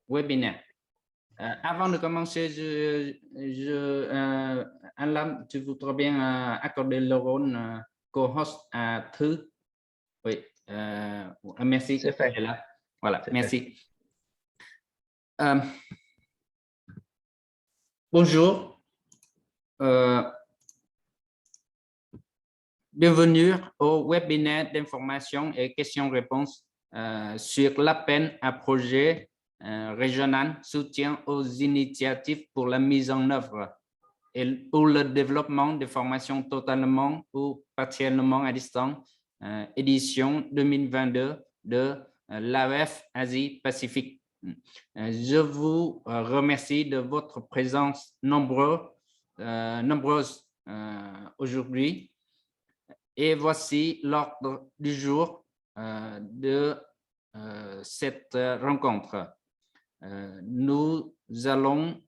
webinaire. Avant de commencer, Anne-Lam, tu voudrais bien accorder le rôle co-host à Thư? Oui, merci. C'est fait. Elle est là. Voilà, C'est merci. Bonjour. Bienvenue au webinaire d'information et questions-réponses sur l'appel à projet régional soutien aux initiatives pour la mise en œuvre et pour le développement de formations totalement ou partiellement à distance, édition 2022 de l'AEF Asie-Pacifique. Je vous remercie de votre présence nombreuse aujourd'hui. Et voici l'ordre du jour de cette rencontre. Nous allons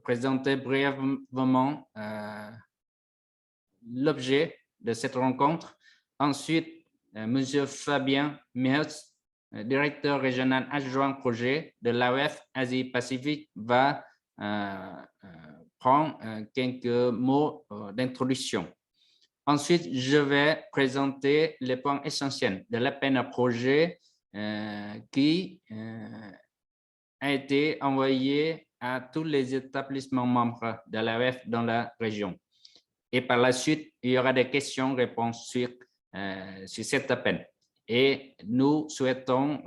présenter brièvement l'objet de cette rencontre. Ensuite, M. Fabien Mehes, directeur régional adjoint projet de l'AEF Asie-Pacifique, va prendre quelques mots d'introduction. Ensuite, je vais présenter les points essentiels de l'appel à projet qui a été envoyé à tous les établissements membres de l'AEF dans la région. Et par la suite, il y aura des questions-réponses sur cet appel. Et nous souhaitons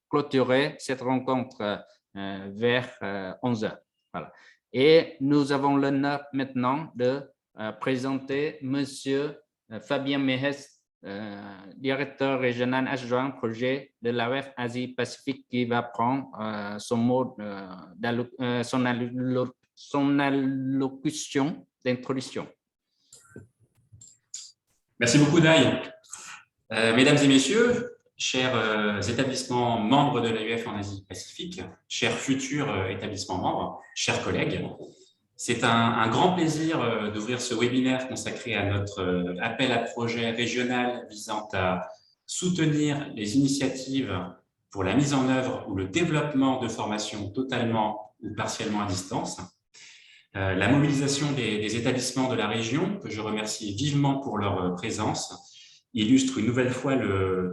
clôturer cette rencontre vers 11 h. Voilà. Et nous avons l'honneur maintenant de présenter M. Fabien Mehes, directeur régional adjoint projet de l'AEF Asie-Pacifique, qui va prendre son allocution d'introduction. Merci beaucoup, Dai. Mesdames et messieurs, chers établissements membres de l'AEF en Asie-Pacifique, chers futurs établissements membres, chers collègues, c'est un grand plaisir d'ouvrir ce webinaire consacré à notre appel à projet régional visant à soutenir les initiatives pour la mise en œuvre ou le développement de formations totalement ou partiellement à distance. La mobilisation des établissements de la région, que je remercie vivement pour leur présence, illustre une nouvelle fois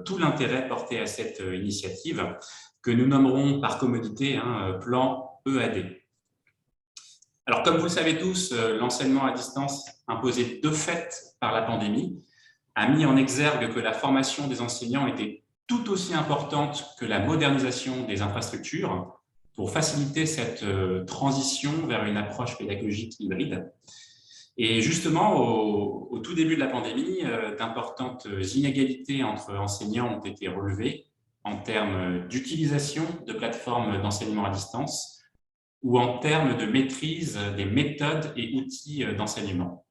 tout l'intérêt porté à cette initiative que nous nommerons par commodité plan EAD. Alors, comme vous le savez tous, l'enseignement à distance imposé de fait par la pandémie a mis en exergue que la formation des enseignants était tout aussi importante que la modernisation des infrastructures pour faciliter cette transition vers une approche pédagogique hybride. Et justement, au tout début de la pandémie, d'importantes inégalités entre enseignants ont été relevées en termes d'utilisation de plateformes d'enseignement à distance ou en termes de maîtrise des méthodes et outils d'enseignement.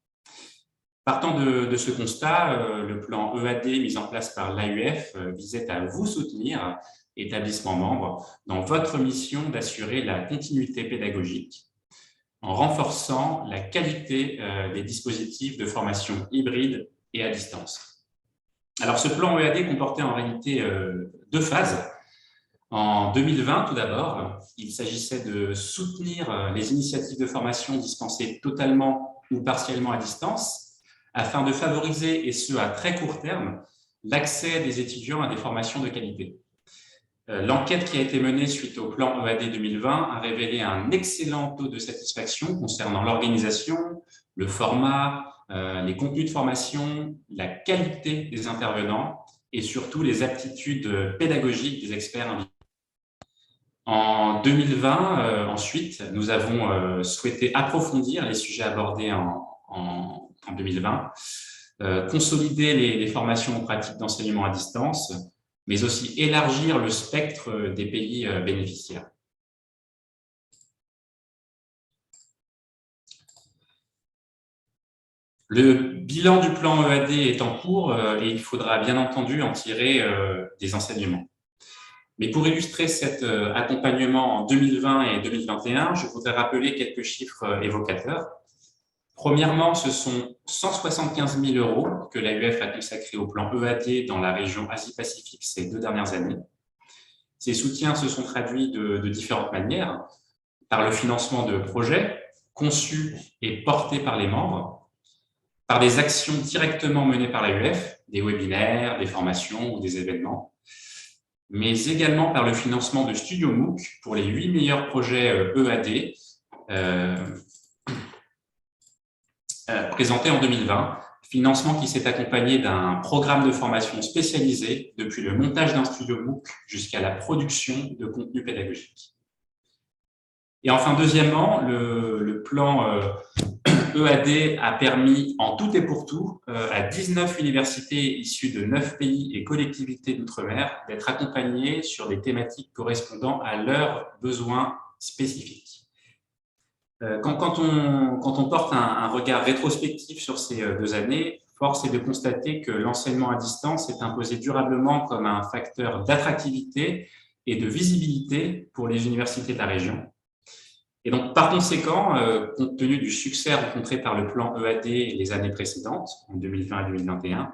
Partant de ce constat, le plan EAD mis en place par l'AUF visait à vous soutenir, établissements membres, dans votre mission d'assurer la continuité pédagogique en renforçant la qualité des dispositifs de formation hybride et à distance. Alors, ce plan EAD comportait en réalité deux phases. En 2020, tout d'abord, il s'agissait de soutenir les initiatives de formation dispensées totalement ou partiellement à distance afin de favoriser, et ce à très court terme, l'accès des étudiants à des formations de qualité. L'enquête qui a été menée suite au plan EAD 2020 a révélé un excellent taux de satisfaction concernant l'organisation, le format, les contenus de formation, la qualité des intervenants et surtout les aptitudes pédagogiques des experts invités. En 2020, ensuite, nous avons souhaité approfondir les sujets abordés en 2020, consolider les formations en pratique d'enseignement à distance, mais aussi élargir le spectre des pays bénéficiaires. Le bilan du plan EAD est en cours et il faudra bien entendu en tirer des enseignements. Mais pour illustrer cet accompagnement en 2020 et 2021, je voudrais rappeler quelques chiffres évocateurs. Premièrement, ce sont 175 000 € que l'AUF a consacrés au plan EAD dans la région Asie-Pacifique ces 2 dernières années. Ces soutiens se sont traduits de différentes manières, par le financement de projets conçus et portés par les membres, par des actions directement menées par l'AUF, des webinaires, des formations ou des événements, mais également par le financement de Studio MOOC pour les 8 meilleurs projets EAD présentés en 2020, financement qui s'est accompagné d'un programme de formation spécialisé depuis le montage d'un Studio MOOC jusqu'à la production de contenu pédagogique. Et enfin, deuxièmement, le plan EAD a permis en tout et pour tout à 19 universités issues de 9 pays et collectivités d'outre-mer d'être accompagnées sur des thématiques correspondant à leurs besoins spécifiques. Quand on porte un regard rétrospectif sur ces 2 années, force est de constater que l'enseignement à distance s'est imposé durablement comme un facteur d'attractivité et de visibilité pour les universités de la région. Et donc, par conséquent, compte tenu du succès rencontré par le plan EAD les années précédentes, en 2020 et 2021,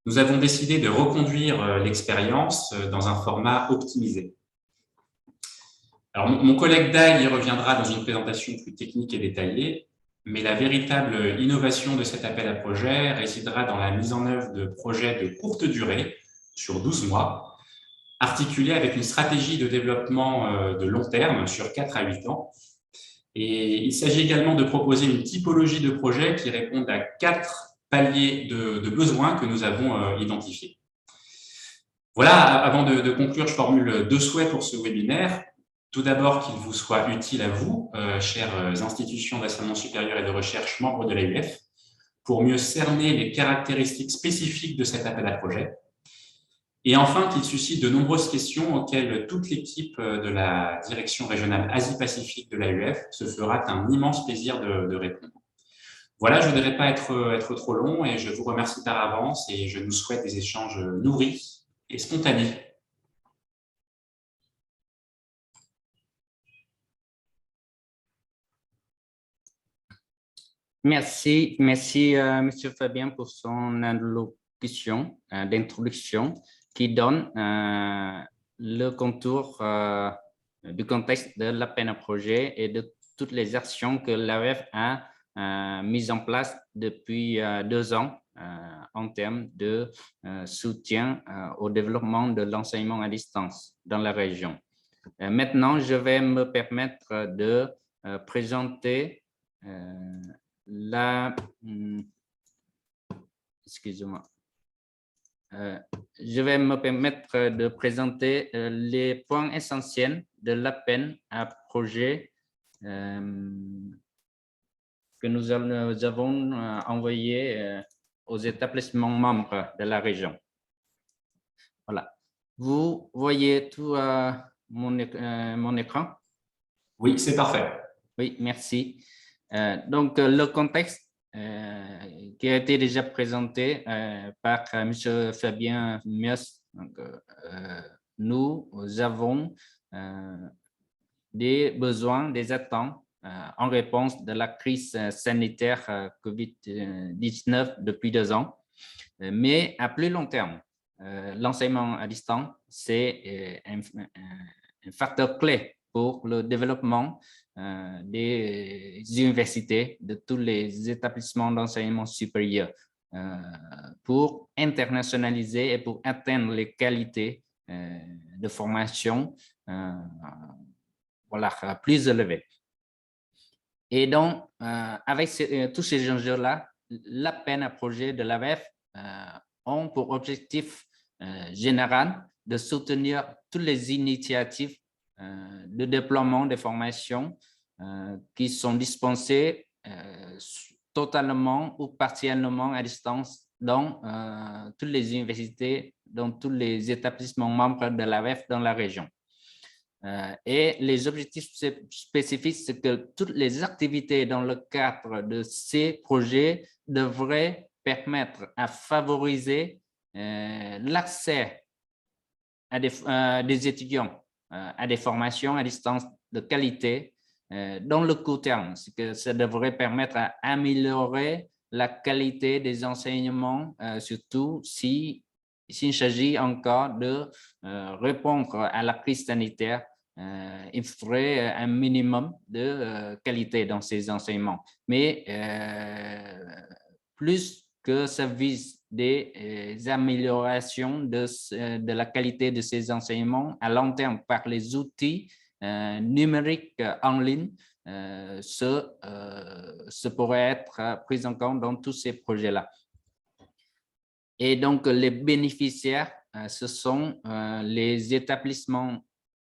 nous avons décidé de reconduire l'expérience dans un format optimisé. Alors, mon collègue Dai y reviendra dans une présentation plus technique et détaillée, mais la véritable innovation de cet appel à projet résidera dans la mise en œuvre de projets de courte durée, sur 12 mois, articulés avec une stratégie de développement de long terme, sur 4 à 8 ans. Et il s'agit également de proposer une typologie de projets qui répondent à 4 paliers de besoins que nous avons identifiés. Voilà, avant de conclure, je formule 2 souhaits pour ce webinaire. Tout d'abord, qu'il vous soit utile à vous, chères institutions d'enseignement supérieur et de recherche membres de l'AUF, pour mieux cerner les caractéristiques spécifiques de cet appel à projet. Et enfin, qu'il suscite de nombreuses questions auxquelles toute l'équipe de la direction régionale Asie-Pacifique de l'AUF se fera un immense plaisir de répondre. Voilà, je ne voudrais pas être trop long et je vous remercie par avance et je nous souhaite des échanges nourris et spontanés. Merci, Monsieur Fabien, pour son allocution d'introduction qui donne le contour du contexte de l'appel à projet et de toutes les actions que l'AUF a mises en place depuis 2 ans en termes de soutien au développement de l'enseignement à distance dans la région. Maintenant, je vais me permettre de présenter excusez-moi. Je vais me permettre de présenter les points essentiels de l'appel à projet que nous avons envoyé aux établissements membres de la région. Voilà. Vous voyez tout mon écran? Oui, c'est parfait. Oui, merci. Donc, le contexte qui a été déjà présenté par M. Fabien Mios. Donc, nous avons des besoins, des attentes en réponse de la crise sanitaire COVID-19 depuis 2 ans, mais à plus long terme. L'enseignement à distance, c'est un facteur clé pour le développement des universités, de tous les établissements d'enseignement supérieur, pour internationaliser et pour atteindre les qualités de formation voilà, plus élevées. Et donc, avec tous ces enjeux-là, l'appel à projet de l'AUF ont pour objectif général de soutenir toutes les initiatives de déploiement des formations qui sont dispensées totalement ou partiellement à distance dans toutes les universités, dans tous les établissements membres de l'AUF dans la région. Et les objectifs spécifiques, c'est que toutes les activités dans le cadre de ces projets devraient permettre à favoriser l'accès à des étudiants à des formations à distance de qualité dans le court terme. C'est que ça devrait permettre à améliorer la qualité des enseignements, surtout si s'il s'agit encore de répondre à la crise sanitaire, il faudrait un minimum de qualité dans ces enseignements. Mais plus que ça vise des améliorations de la qualité de ces enseignements à long terme par les outils numériques en ligne, ce pourrait être pris en compte dans tous ces projets-là. Et donc, les bénéficiaires, ce sont les établissements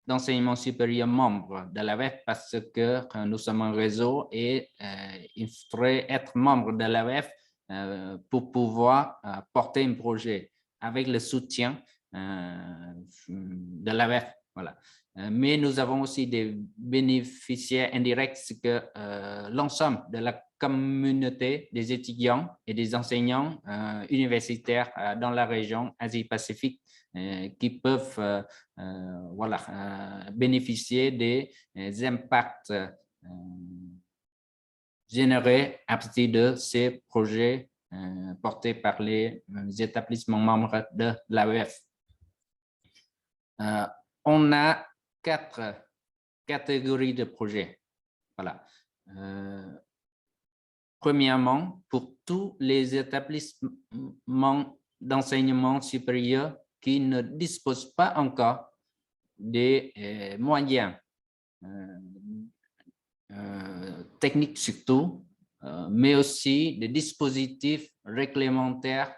d'enseignement supérieur membres de l'AWEF parce que nous sommes un réseau et il faudrait être membre de l'AWEF pour pouvoir porter un projet avec le soutien de l'AWEF. Voilà. Mais nous avons aussi des bénéficiaires indirects, c'est que l'ensemble de la communauté des étudiants et des enseignants universitaires dans la région Asie-Pacifique qui peuvent bénéficier des impacts générés à partir de ces projets portés par les établissements membres de l'AEF. On a 4 catégories de projets. Voilà. Premièrement, pour tous les établissements d'enseignement supérieur qui ne disposent pas encore des moyens techniques surtout, mais aussi des dispositifs réglementaires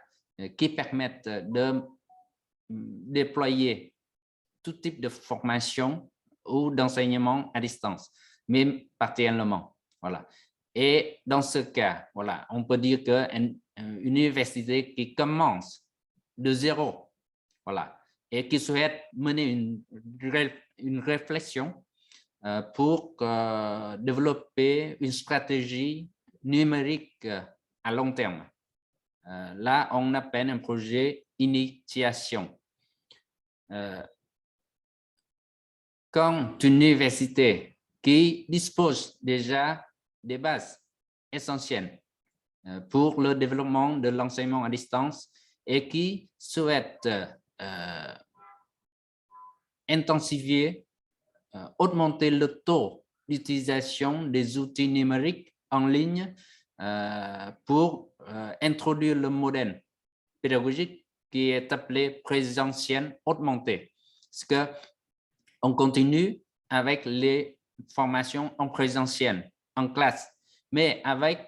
qui permettent de déployer tout type de formation ou d'enseignement à distance, mais partiellement. Voilà. Et dans ce cas, voilà, on peut dire qu'une université qui commence de zéro, voilà, et qui souhaite mener une réflexion pour développer une stratégie numérique à long terme. Là, on appelle un projet initiation. Quand une université qui dispose déjà des bases essentielles pour le développement de l'enseignement à distance et qui souhaite intensifier, augmenter le taux d'utilisation des outils numériques en ligne pour introduire le modèle pédagogique qui est appelé présentiel augmenté. Parce que on continue avec les formations en présentiel, en classe, mais avec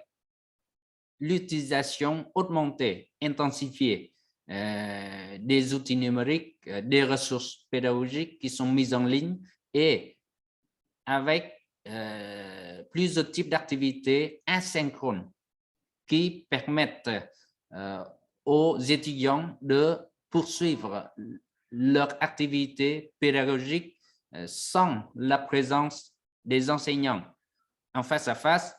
l'utilisation augmentée, intensifiée des outils numériques, des ressources pédagogiques qui sont mises en ligne et avec plusieurs types d'activités asynchrones qui permettent aux étudiants de poursuivre leur activité pédagogique sans la présence des enseignants en face à face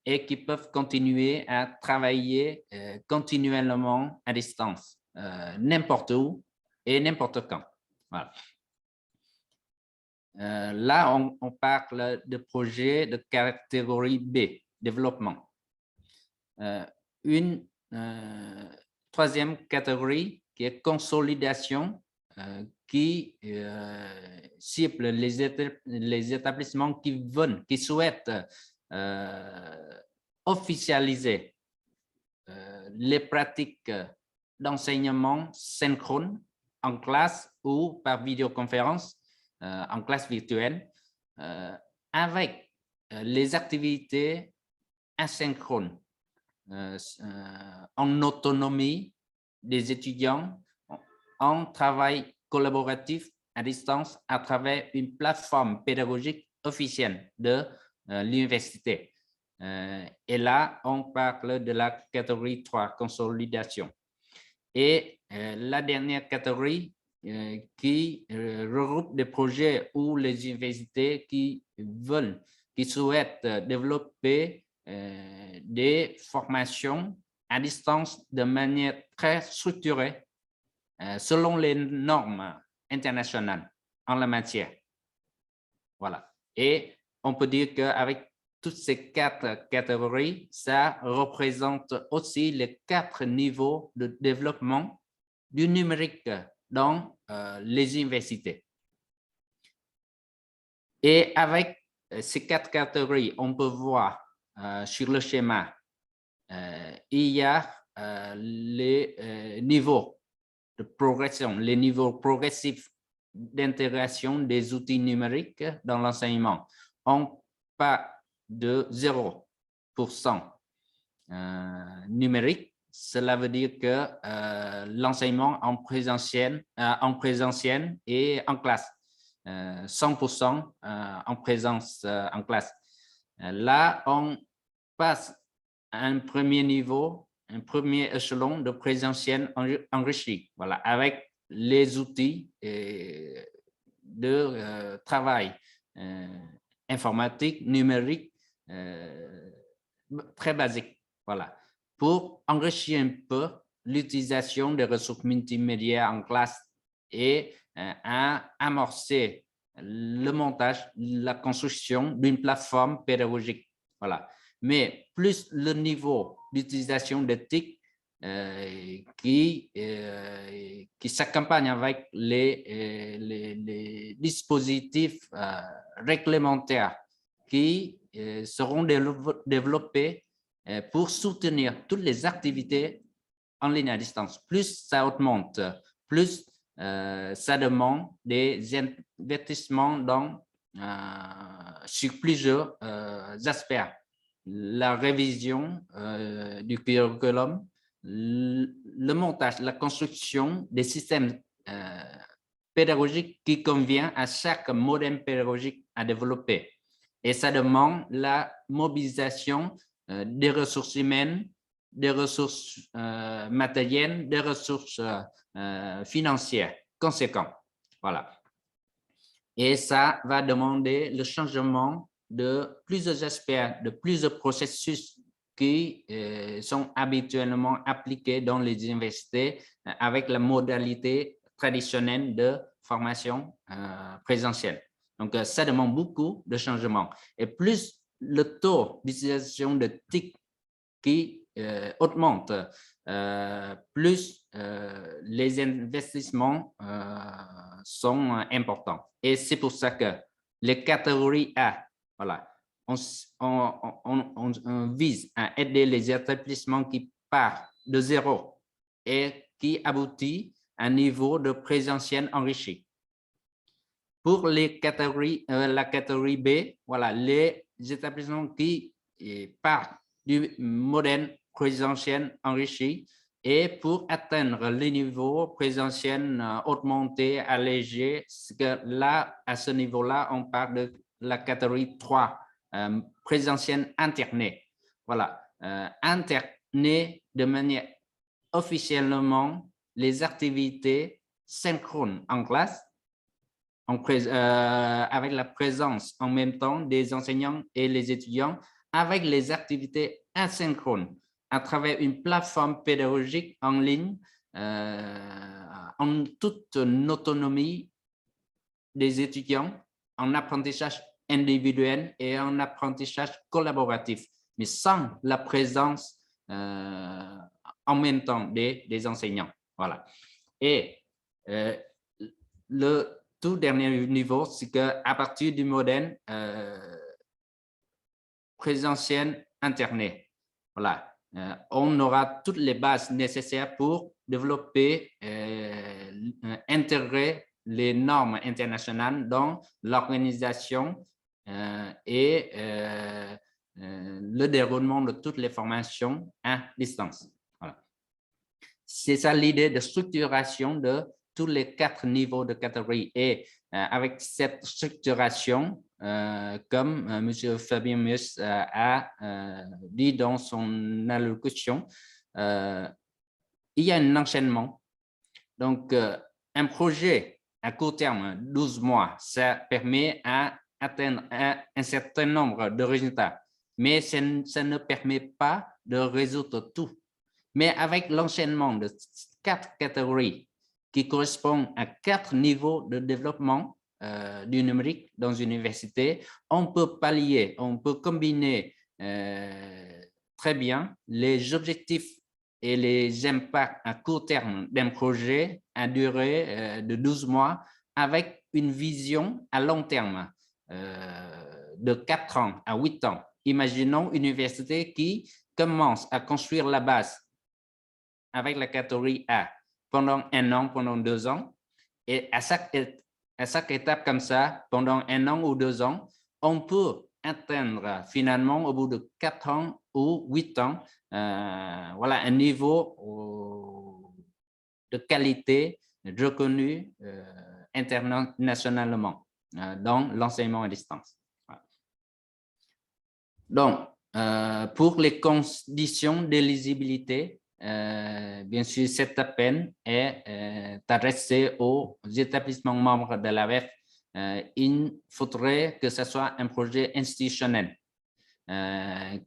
et qui peuvent continuer à travailler continuellement à distance, n'importe où et n'importe quand. Voilà. Là, on parle de projets de catégorie B, développement. Une troisième catégorie qui est consolidation, qui cible les établissements qui souhaitent officialiser les pratiques d'enseignement synchrone en classe ou par vidéoconférence, en classe virtuelle, avec les activités asynchrones en autonomie des étudiants, en travail collaboratif à distance à travers une plateforme pédagogique officielle de l'université. Et là, on parle de la catégorie 3, consolidation. Et la dernière catégorie qui regroupe des projets où les universités qui souhaitent développer des formations à distance de manière très structurée selon les normes internationales en la matière. Voilà. Et on peut dire qu'avec toutes ces 4 catégories, ça représente aussi les 4 niveaux de développement du numérique dans les universités. Et avec ces 4 catégories, on peut voir sur le schéma, il y a les niveaux de progression, les niveaux progressifs d'intégration des outils numériques dans l'enseignement. On part de 0% numérique. Cela veut dire que l'enseignement en présentiel et en classe, 100% en présence en classe. Là, on passe à un premier niveau, un premier échelon de présentiel enrichi, voilà, avec les outils de travail informatique, numérique, très basique, voilà, pour enrichir un peu l'utilisation des ressources multimédia en classe et amorcer le montage, la construction d'une plateforme pédagogique. Voilà. Mais plus le niveau d'utilisation des TIC qui s'accompagne avec les dispositifs réglementaires qui seront développés pour soutenir toutes les activités en ligne à distance. Plus ça augmente, plus ça demande des investissements sur plusieurs aspects. La révision du curriculum, le montage, la construction des systèmes pédagogiques qui convient à chaque modèle pédagogique à développer. Et ça demande la mobilisation des ressources humaines, des ressources matérielles, des ressources financières conséquentes. Voilà. Et ça va demander le changement de plusieurs aspects, de plusieurs processus qui sont habituellement appliqués dans les universités avec la modalité traditionnelle de formation présentielle. Donc, ça demande beaucoup de changements. Et plus le taux d'utilisation de TIC qui augmente, plus les investissements sont importants. Et c'est pour ça que les catégories A, voilà, on vise à aider les établissements qui partent de zéro et qui aboutit à un niveau de présentiel enrichi. Pour les catégories, la catégorie B, voilà, les établissements qui partent du modèle présentiel enrichi et pour atteindre le niveau présentiel augmenté, allégé, que là, à ce niveau-là, on parle de la catégorie 3, présentiel interné. Voilà, interné de manière officiellement les activités synchrones en classe, avec la présence en même temps des enseignants et les étudiants, avec les activités asynchrones à travers une plateforme pédagogique en ligne en toute autonomie des étudiants, en apprentissage individuel et en apprentissage collaboratif, mais sans la présence en même temps des enseignants. Voilà. Et le tout dernier niveau, c'est qu'à partir du modèle présentiel internet, voilà, on aura toutes les bases nécessaires pour développer, intégrer les normes internationales dans l'organisation et le déroulement de toutes les formations à distance. Voilà. C'est ça l'idée de structuration de tous les 4 niveaux de catégorie. Et avec cette structuration, comme M. Fabius a dit dans son allocution, il y a un enchaînement. Donc, un projet à court terme, 12 mois, ça permet à atteindre un certain nombre de résultats, mais ça ne permet pas de résoudre tout. Mais avec l'enchaînement de 4 catégories qui correspondent à 4 niveaux de développement du numérique dans une université, on peut pallier, on peut combiner très bien les objectifs et les impacts à court terme d'un projet à durée de 12 mois avec une vision à long terme de 4 ans à 8 ans. Imaginons une université qui commence à construire la base avec la catégorie A pendant 1 an, pendant 2 ans, et à chaque étape comme ça, pendant 1 an ou 2 ans, on peut atteindre finalement au bout de 4 ans ou 8 ans, voilà, un niveau de qualité reconnu internationalement dans l'enseignement à distance. Donc, pour les conditions d'éligibilité, bien sûr, cet appel est adressé aux établissements membres de l'AEF. Il faudrait que ce soit un projet institutionnel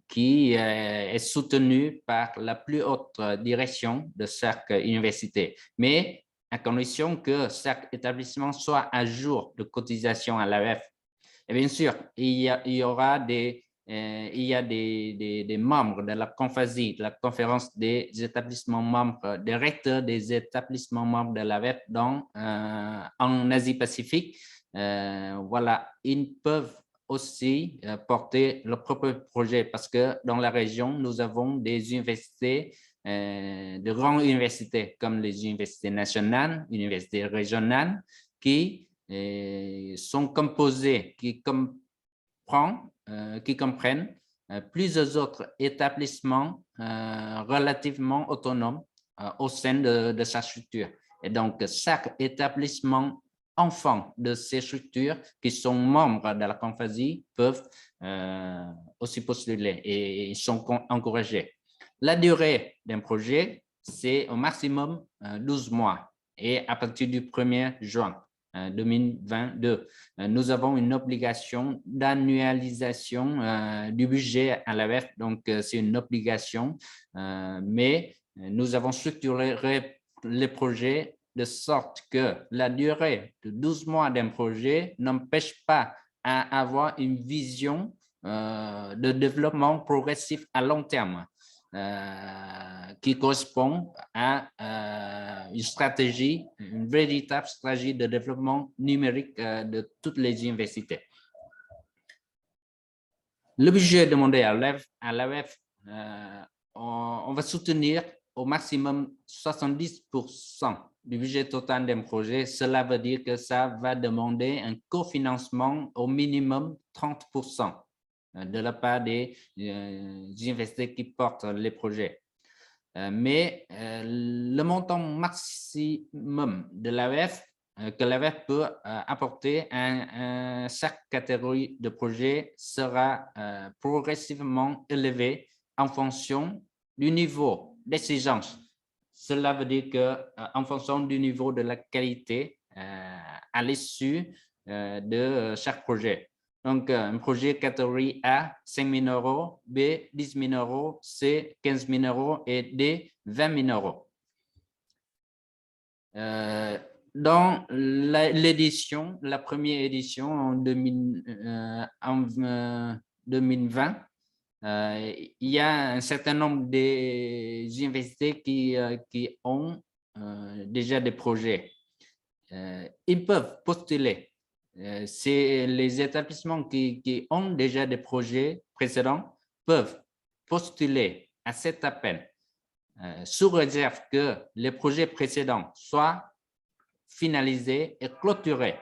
qui est soutenu par la plus haute direction de chaque université, mais à condition que chaque établissement soit à jour de cotisation à l'AEF. Et bien sûr, il y aura des membres de la CONFASI, de la conférence des établissements membres, des recteurs des établissements membres de l'AEF en Asie-Pacifique. Voilà, ils peuvent aussi porter leur propre projet parce que dans la région, nous avons des universités, de grandes universités comme les universités nationales, universités régionales qui sont composées, qui comprennent plusieurs autres établissements relativement autonomes au sein de sa structure. Et donc, chaque établissement enfant de ces structures qui sont membres de la CONFASI peuvent aussi postuler et ils sont encouragés. La durée d'un projet, c'est au maximum 12 mois et à partir du 1er juin 2022, nous avons une obligation d'annualisation du budget à l'AEF, donc c'est une obligation, mais nous avons structuré les projets de sorte que la durée de 12 mois d'un projet n'empêche pas à avoir une vision de développement progressif à long terme qui correspond à une stratégie, une véritable stratégie de développement numérique de toutes les universités. Le budget demandé à l'AEF, on va soutenir au maximum 70% du budget total d'un projet. Cela veut dire que ça va demander un cofinancement au minimum 30% de la part des universités qui portent les projets. Mais le montant maximum de l'AEF que l'AEF peut apporter à chaque catégorie de projet sera progressivement élevé en fonction du niveau d'exigence. Cela veut dire qu'en fonction du niveau de la qualité à l'issue de chaque projet. Donc, un projet catégorie A, 5 000 €, B, 10 000 €, C, 15 000 € et D, 20 000 €. Dans l'édition, la première édition en 2020, il y a un certain nombre des universités qui ont déjà des projets. Ils peuvent postuler. C'est les établissements qui ont déjà des projets précédents peuvent postuler à cet appel sous réserve que les projets précédents soient finalisés et clôturés.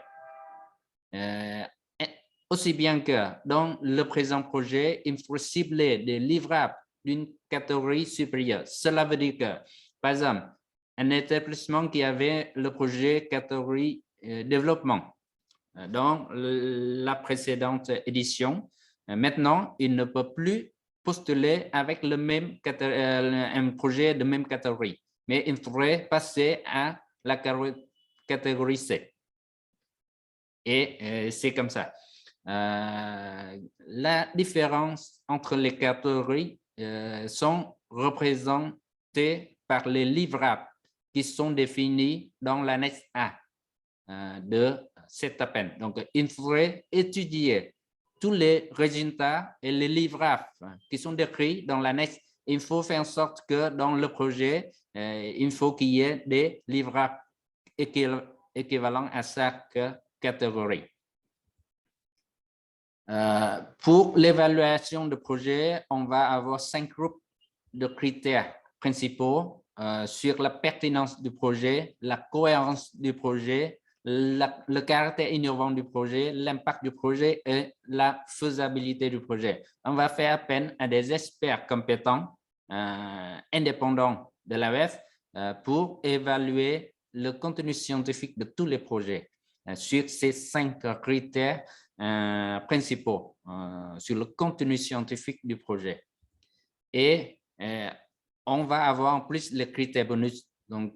Aussi bien que dans le présent projet, il faut cibler des livrables d'une catégorie supérieure. Cela veut dire que, par exemple, un établissement qui avait le projet catégorie développement dans la précédente édition, maintenant, il ne peut plus postuler avec le même un projet de même catégorie, mais il faudrait passer à la catégorie C. Et c'est comme ça. La différence entre les catégories sont représentées par les livrables qui sont définis dans l'annexe A de cet appel. Donc, il faudrait étudier tous les résultats et les livrables qui sont décrits dans l'annexe il faut faire en sorte que dans le projet, il faut qu'il y ait des livrables équivalents à chaque catégorie. Pour l'évaluation de projet, on va avoir 5 groupes de critères principaux sur la pertinence du projet, la cohérence du projet, le caractère innovant du projet, l'impact du projet et la faisabilité du projet. On va faire appel à des experts compétents, indépendants de l'AEF, pour évaluer le contenu scientifique de tous les projets sur ces 5 critères principaux sur le contenu scientifique du projet. Et on va avoir en plus les critères bonus, donc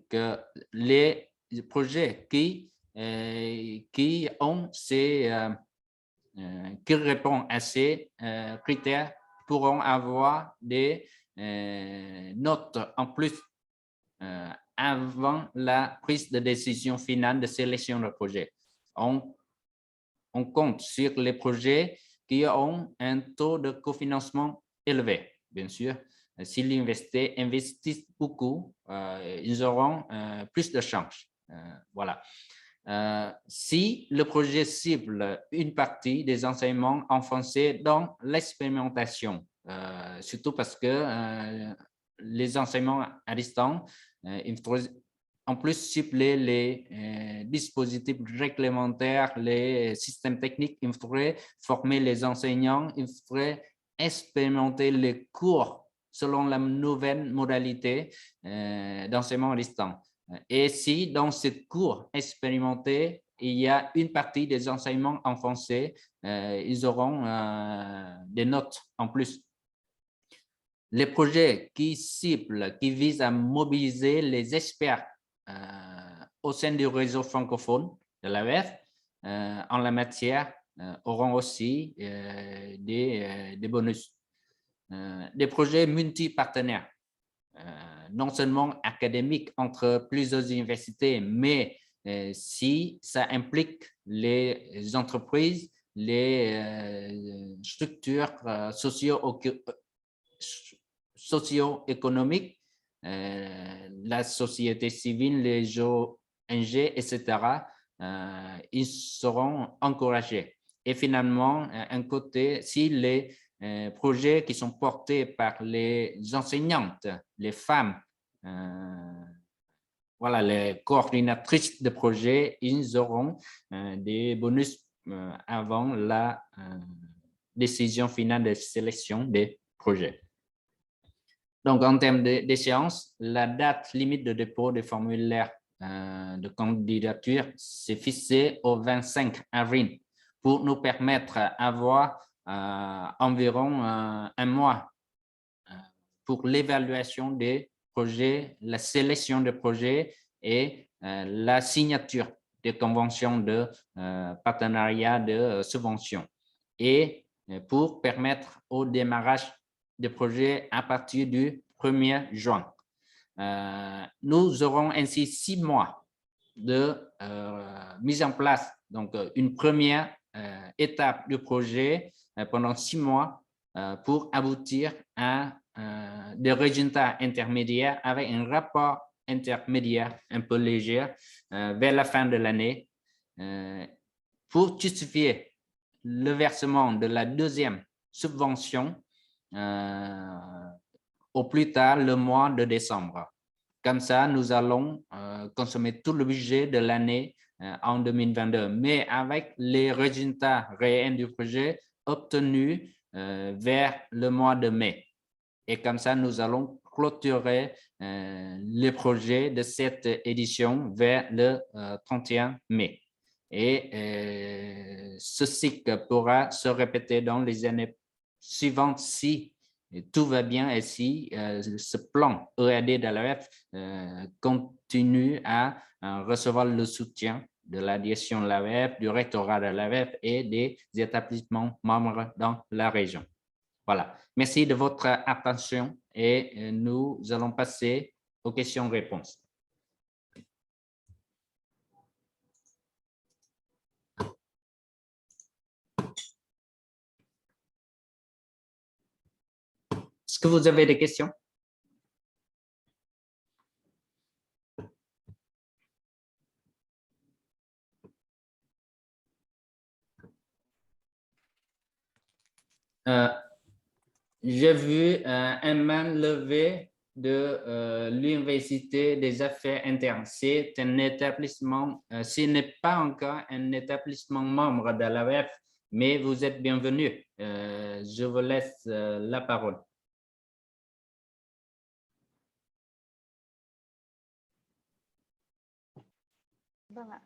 les projets qui répondent à ces critères pourront avoir des notes en plus avant la prise de décision finale de sélection de projet. On compte sur les projets qui ont un taux de cofinancement élevé, bien sûr. Si les investisseurs investissent beaucoup, ils auront plus de chances. Voilà. Si le projet cible une partie des enseignements en français dans l'expérimentation, surtout parce que les enseignements à distance, il faut en plus cibler les dispositifs réglementaires, les systèmes techniques, il faudrait former les enseignants, il faudrait expérimenter les cours selon la nouvelle modalité d'enseignement à distance. Et si dans ces cours expérimentés, il y a une partie des enseignements en français, ils auront des notes en plus. Les projets qui ciblent, qui visent à mobiliser les experts au sein du réseau francophone de l'AEF en la matière auront aussi des bonus. Des projets multipartenaires, non seulement académiques entre plusieurs universités, mais si ça implique les entreprises, les structures socio-économiques, la société civile, les ONG, etc., ils seront encouragés. Et finalement, un côté, si les projets qui sont portés par les enseignantes, les femmes, voilà, les coordinatrices de projets, ils auront des bonus avant la décision finale de sélection des projets. Donc, en termes d'échéance, la date limite de dépôt des formulaires de candidature s'est fixée au 25 avril pour nous permettre d'avoir environ un mois pour l'évaluation des projets, la sélection des projets et la signature des conventions de partenariat de subvention et pour permettre au démarrage des projets à partir du 1er juin. Nous aurons ainsi 6 mois de mise en place, donc une première étape du projet pendant 6 mois pour aboutir à des résultats intermédiaires avec un rapport intermédiaire un peu léger vers la fin de l'année pour justifier le versement de la deuxième subvention au plus tard le mois de décembre. Comme ça, nous allons consommer tout le budget de l'année en 2022, mais avec les résultats réels du projet obtenus vers le mois de mai. Et comme ça, nous allons clôturer les projets de cette édition vers le 31 mai. Et ce cycle pourra se répéter dans les années suivantes si tout va bien et si ce plan EAD de l'AEF continue à recevoir le soutien de la direction de l'AEF, du rectorat de l'AEF et des établissements membres dans la région. Voilà. Merci de votre attention et nous allons passer aux questions-réponses. Est-ce que vous avez des questions? J'ai vu un main levée de l'Université des Affaires internes. C'est un établissement, ce n'est pas encore un établissement membre de l'AEF, mais vous êtes bienvenue. Je vous laisse la parole. Vâng ạ,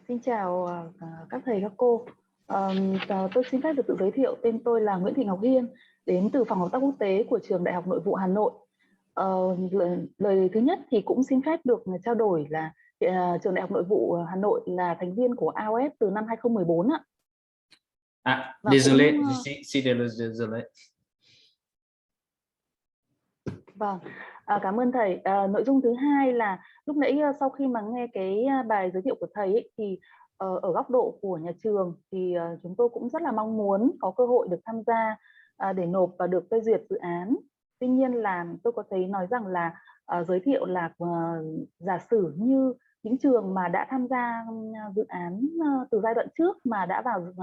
xin chào các thầy các cô. Tôi xin phép được tự giới thiệu, tên tôi là Nguyễn Thị Ngọc Hiên, đến từ phòng hợp tác quốc tế của trường Đại học Nội vụ Hà Nội. Lời thứ nhất thì cũng xin phép được trao đổi là trường Đại học Nội vụ Hà Nội là thành viên của AOF từ năm 2014 ạ. Désolé, désolé. Vâng, cảm ơn thầy. Nội dung thứ hai là lúc nãy sau khi mà nghe cái bài giới thiệu của thầy ấy, thì ở góc độ của nhà trường thì chúng tôi cũng rất là mong muốn có cơ hội được tham gia để nộp và được phê duyệt dự án. Tuy nhiên là tôi có thấy nói rằng là giới thiệu là giả sử như những trường mà đã tham gia dự án từ giai đoạn trước mà đã vào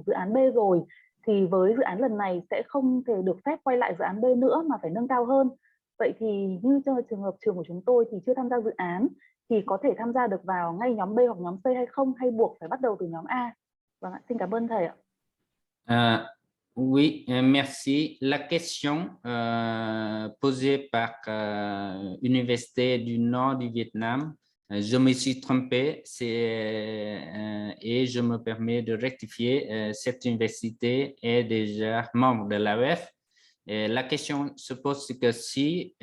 dự án B rồi thì với dự án lần này sẽ không thể được phép quay lại dự án B nữa mà phải nâng cao hơn. Vậy thì như cho trường hợp trường của chúng tôi thì chưa tham gia dự án thì có thể tham gia được vào ngay nhóm B hoặc nhóm C hay không, hay buộc phải bắt đầu từ nhóm A? Vâng ạ, xin cảm ơn thầy ạ. Oui, merci. La question posée par Université du Nord du Vietnam, je me suis trompé et je me permets de rectifier. Cette université est déjà membre de l'AEF. La question se pose que si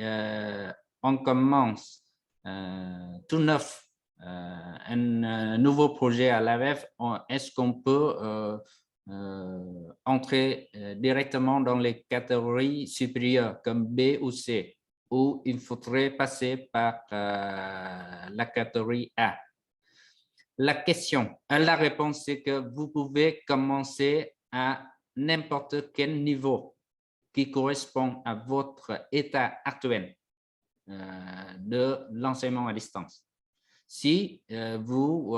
on commence tout neuf un nouveau projet à l'AEF, est-ce qu'on peut entrer directement dans les catégories supérieures comme B ou C, ou il faudrait passer par la catégorie A? La réponse, c'est que vous pouvez commencer à n'importe quel niveau qui correspond à votre état actuel de l'enseignement à distance. Si vous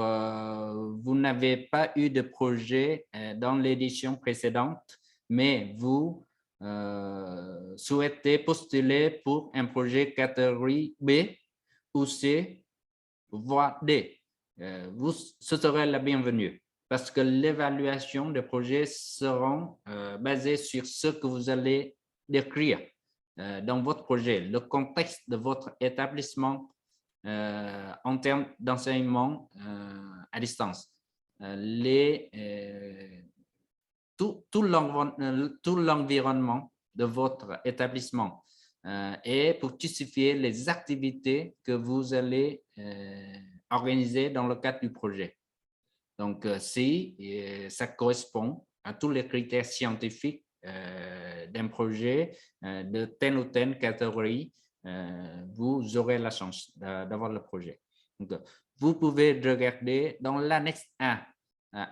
n'avez pas eu de projet dans l'édition précédente, mais vous souhaitez postuler pour un projet catégorie B ou C, voire D, ce serait la bienvenue, parce que l'évaluation des projets seront basées sur ce que vous allez décrire dans votre projet, le contexte de votre établissement en termes d'enseignement à distance. Tout l'environnement de votre établissement et pour justifier les activités que vous allez organiser dans le cadre du projet. Donc, si ça correspond à tous les critères scientifiques d'un projet de telle ou telle catégorie, vous aurez la chance d'avoir le projet. Donc, vous pouvez regarder dans l'annexe 1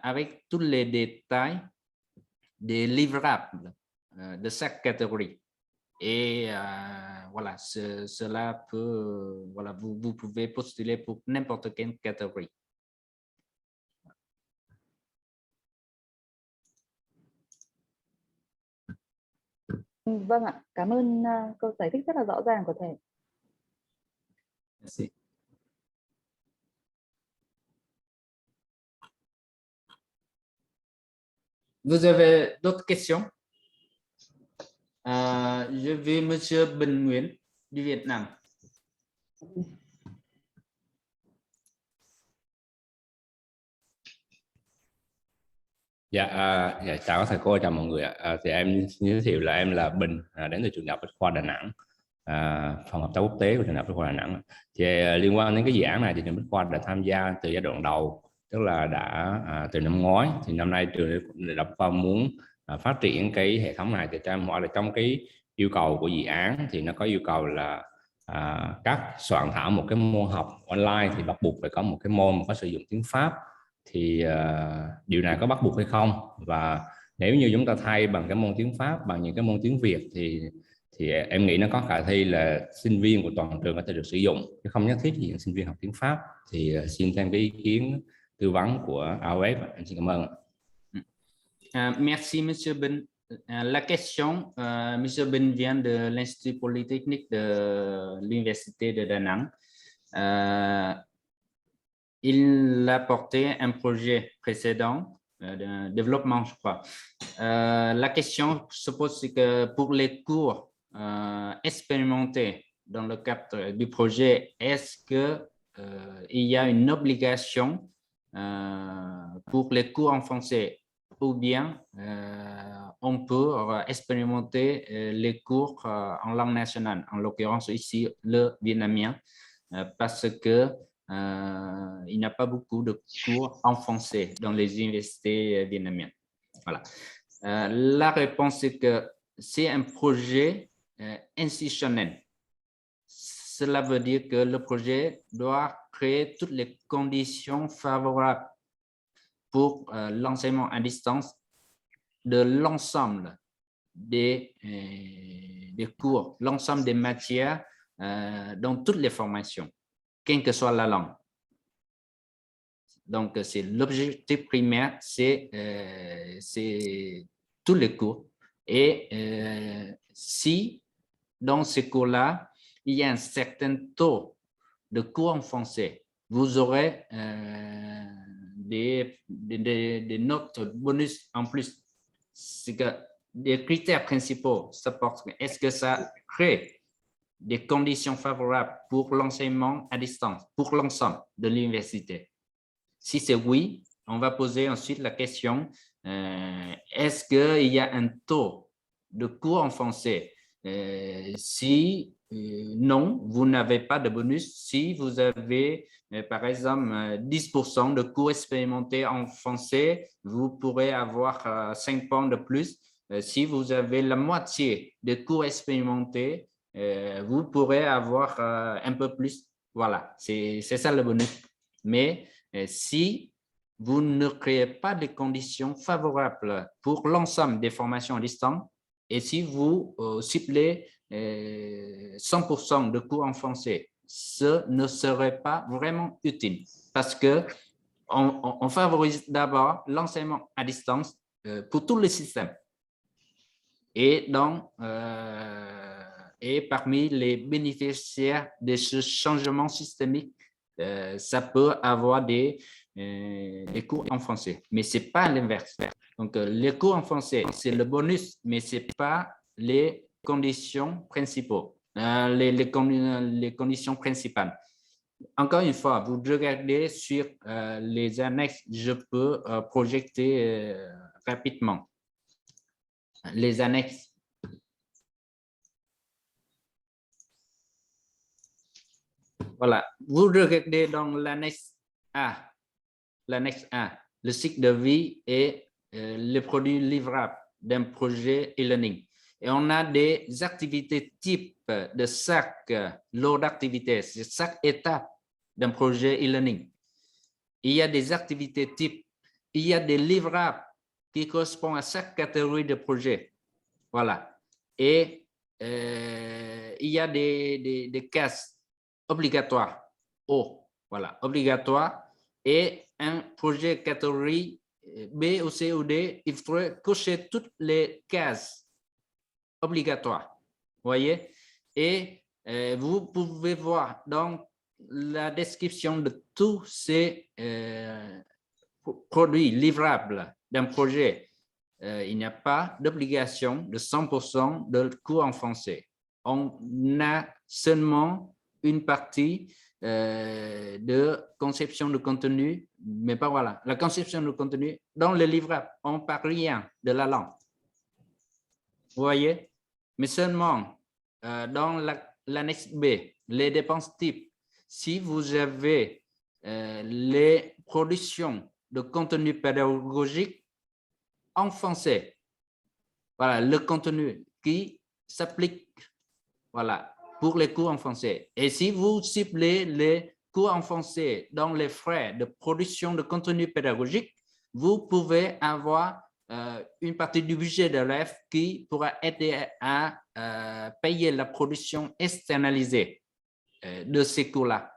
avec tous les détails des livrables de chaque catégorie. Et voilà, cela peut, voilà, vous pouvez postuler pour n'importe quelle catégorie. Vâng ạ, cảm ơn câu giải thích rất là rõ ràng của thầy. Merci. Vous avez d'autres questions? Je vais Monsieur Bình Nguyễn du Việt Nam. Dạ, chào các thầy cô, chào mọi người ạ. Thì em giới thiệu là em là Bình, đến từ trường Đại học Bách khoa Đà Nẵng, phòng hợp tác quốc tế của trường Đại học Bách khoa Đà Nẵng. Thì liên quan đến cái dự án này thì trường Bách khoa đã tham gia từ giai đoạn đầu, tức là đã từ năm ngoái. Thì năm nay trường Đại học Bách khoa muốn phát triển cái hệ thống này. Thì cho em hỏi là trong cái yêu cầu của dự án thì nó có yêu cầu là các soạn thảo một cái môn học online thì bắt buộc phải có một cái môn mà có sử dụng tiếng Pháp. Thì điều này có bắt buộc hay không, và nếu như chúng ta thay bằng cái môn tiếng Pháp bằng những cái môn tiếng Việt thì thì em nghĩ nó có khả thi là sinh viên của toàn trường có thể được sử dụng, chứ không nhất thiết thì những sinh viên học tiếng Pháp. Thì xin thêm cái ý kiến tư vấn của AOF. Em xin cảm ơn. Merci, Monsieur Ben. La question, Monsieur Ben vient de l'Institut Polytechnique de l'Université de Da Nang. Il a porté un projet précédent de développement, je crois. La question se pose, c'est que pour les cours expérimentés dans le cadre du projet, est-ce qu'il y a une obligation pour les cours en français, ou bien on peut expérimenter les cours en langue nationale, en l'occurrence ici le vietnamien, parce que il n'y a pas beaucoup de cours en français dans les universités vietnamiennes. Voilà. La réponse est que c'est un projet institutionnel. Cela veut dire que le projet doit créer toutes les conditions favorables pour l'enseignement à distance de l'ensemble des cours, l'ensemble des matières dans toutes les formations, quelle que soit la langue. Donc, c'est l'objectif primaire, c'est tous les cours. Et si dans ces cours-là, il y a un certain taux de cours en français, vous aurez des notes bonus en plus. C'est que des critères principaux, ça porte. Est-ce que ça crée des conditions favorables pour l'enseignement à distance, pour l'ensemble de l'université? Si c'est oui, on va poser ensuite la question, est-ce qu'il y a un taux de cours en français? Si non, vous n'avez pas de bonus. Si vous avez, par exemple, 10% de cours expérimentés en français, vous pourrez avoir 5 points de plus. Si vous avez la moitié des cours expérimentés, vous pourrez avoir un peu plus. Voilà, c'est ça le bonus. Mais si vous ne créez pas de conditions favorables pour l'ensemble des formations à distance, et si vous ciblez 100% de cours en français, ce ne serait pas vraiment utile parce que on favorise d'abord l'enseignement à distance pour tous les systèmes. Et parmi les bénéficiaires de ce changement systémique, ça peut avoir des cours en français, mais ce n'est pas l'inverse. Donc, les cours en français, c'est le bonus, mais ce n'est pas les conditions principales, les conditions principales. Encore une fois, vous regardez sur les annexes, je peux projeter rapidement les annexes. Voilà, vous regardez dans l'annexe A, le cycle de vie et les produits livrables d'un projet e-learning. Et on a des activités types de chaque lot d'activités, c'est chaque étape d'un projet e-learning. Il y a des activités types, il y a des livrables qui correspondent à chaque catégorie de projet. Voilà. Et il y a des cases obligatoires. Voilà, obligatoire. Et un projet catégorie B ou C ou D, il faudrait cocher toutes les cases obligatoires. Vous voyez? Et vous pouvez voir dans la description de tous ces produits livrables d'un projet, il n'y a pas d'obligation de 100% de cours en français. On a seulement une partie de conception de contenu, mais pas voilà. La conception de contenu, dans le livrable, on ne parle rien de la langue. Vous voyez? Mais seulement dans l'annexe B, les dépenses types, si vous avez les productions de contenu pédagogique en français, voilà, le contenu qui s'applique, voilà, pour les cours en français. Et si vous ciblez les cours en français dans les frais de production de contenu pédagogique, vous pouvez avoir une partie du budget de l'EF qui pourra aider à payer la production externalisée de ces cours-là.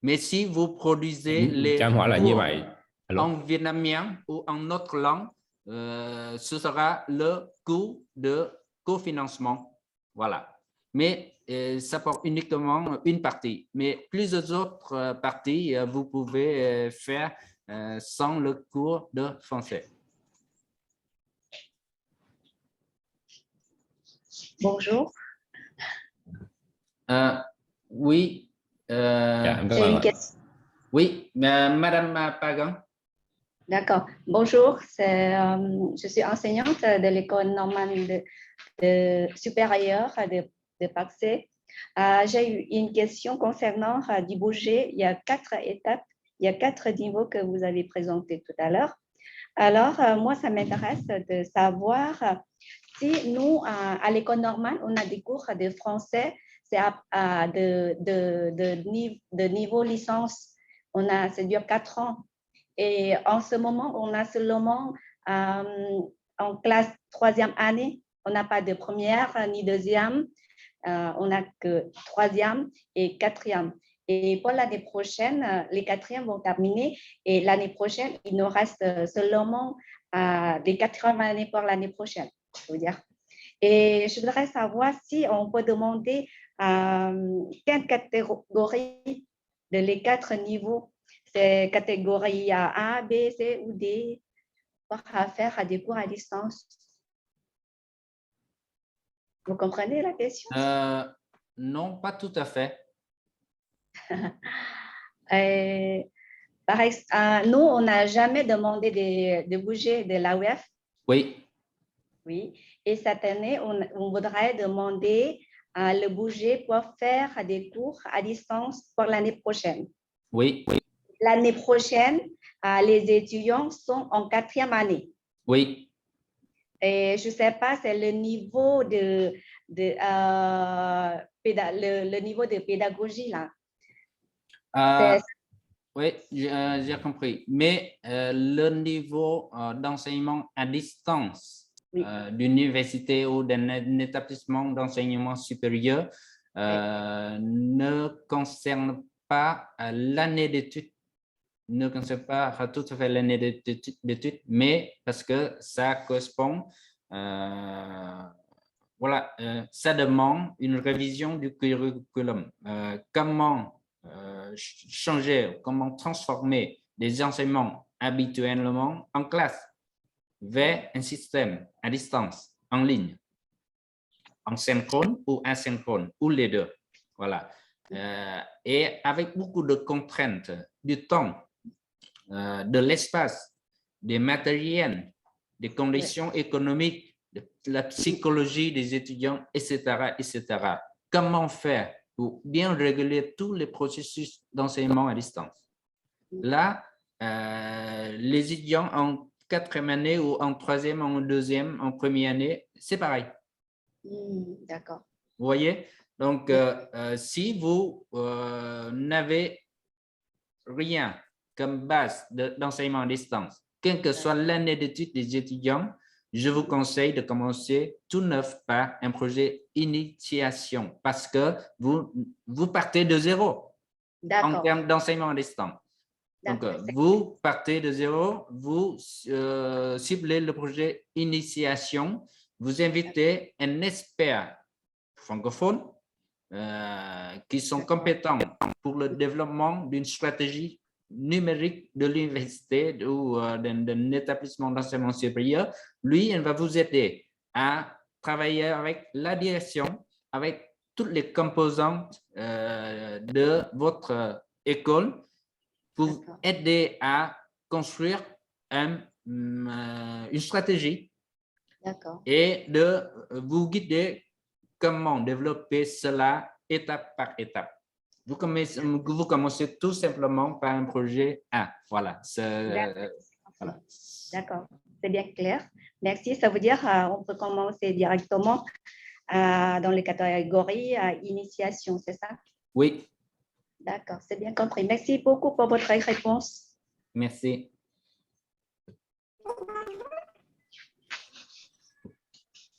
Mais si vous produisez les Cho em hỏi là như cours vậy. Alo. en vietnamien ou en autre langue, ce sera le coût de cofinancement. Voilà. Mais ça porte uniquement une partie. Mais plusieurs autres parties, vous pouvez faire sans le cours de français. Bonjour. Oui. Dạ, em cảm J'ai ơn une ạ. question. Oui, Madame Pagan. D'accord. Bonjour. Je suis enseignante de l'école normale supérieure de Paxé. J'ai eu une question concernant du budget. Il y a 4 étapes, il y a 4 niveaux que vous avez présentés tout à l'heure. Alors, moi, ça m'intéresse de savoir si nous, à l'école normale, on a des cours de français, c'est de niveau licence. Ça dure 4 ans. Et en ce moment, on a seulement en classe 3e année, on n'a pas de première ni deuxième, on n'a que 3e et 4e. Et pour l'année prochaine, les 4e vont terminer et l'année prochaine, il nous reste seulement des 4e années pour l'année prochaine, je veux dire. Et je voudrais savoir si on peut demander quelle catégorie de les 4 niveaux. C'est catégorie A, B, C ou D pour faire des cours à distance. Vous comprenez la question? Non, pas tout à fait. Nous, on n'a jamais demandé de budget de l'AOF. Oui. Oui. Et cette année, on voudrait demander le budget pour faire des cours à distance pour l'année prochaine. Oui. L'année prochaine, les étudiants sont en 4e année. Oui. Et je ne sais pas, c'est le niveau le niveau de pédagogie là. Oui, j'ai compris. Mais le niveau d'enseignement à distance d'université ou d'un établissement d'enseignement supérieur ne concerne pas l'année d'études, ne concerne pas tout à fait l'année d'études, mais parce que ça correspond, voilà, ça demande une révision du curriculum. Comment changer, comment transformer des enseignements habituellement en classe vers un système à distance, en ligne, en synchrone ou asynchrone, ou les deux. Voilà. Et avec beaucoup de contraintes du temps, de l'espace, des matériels, des conditions économiques, de la psychologie des étudiants, etc., etc. Comment faire pour bien réguler tous les processus d'enseignement à distance? Là, les étudiants en 4e année ou en 3e, en 2e, en 1re année, c'est pareil. D'accord. Vous voyez? Donc, si vous n'avez rien comme base d'enseignement à distance, quelle que soit l'année d'études des étudiants, je vous conseille de commencer tout neuf par un projet initiation parce que vous partez de zéro en termes d'enseignement à distance. Donc, vous partez de zéro, vous ciblez le projet initiation, vous invitez un expert francophone qui sont compétents pour le développement d'une stratégie numérique de l'université ou d'un établissement d'enseignement supérieur. Lui, il va vous aider à travailler avec la direction, avec toutes les composantes de votre école pour aider à construire une stratégie et de vous guider comment développer cela étape par étape. Vous commencez tout simplement par un projet A. Voilà. Voilà. D'accord, c'est bien clair. Merci. Ça veut dire qu'on peut commencer directement dans les catégories initiation, c'est ça? Oui. D'accord, c'est bien compris. Merci beaucoup pour votre réponse. Merci.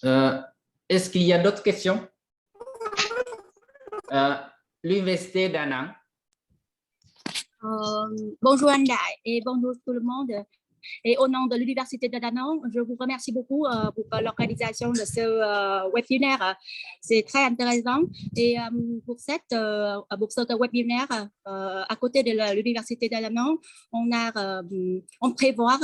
Est-ce qu'il y a d'autres questions? L'Université d'A Nẵng. Bonjour Anh Đại et bonjour tout le monde. Et au nom de l'Université de Da Nang, je vous remercie beaucoup pour l'organisation de ce webinaire. C'est très intéressant. Et pour ce webinaire, à côté de l'Université de Da Nang, on prévoit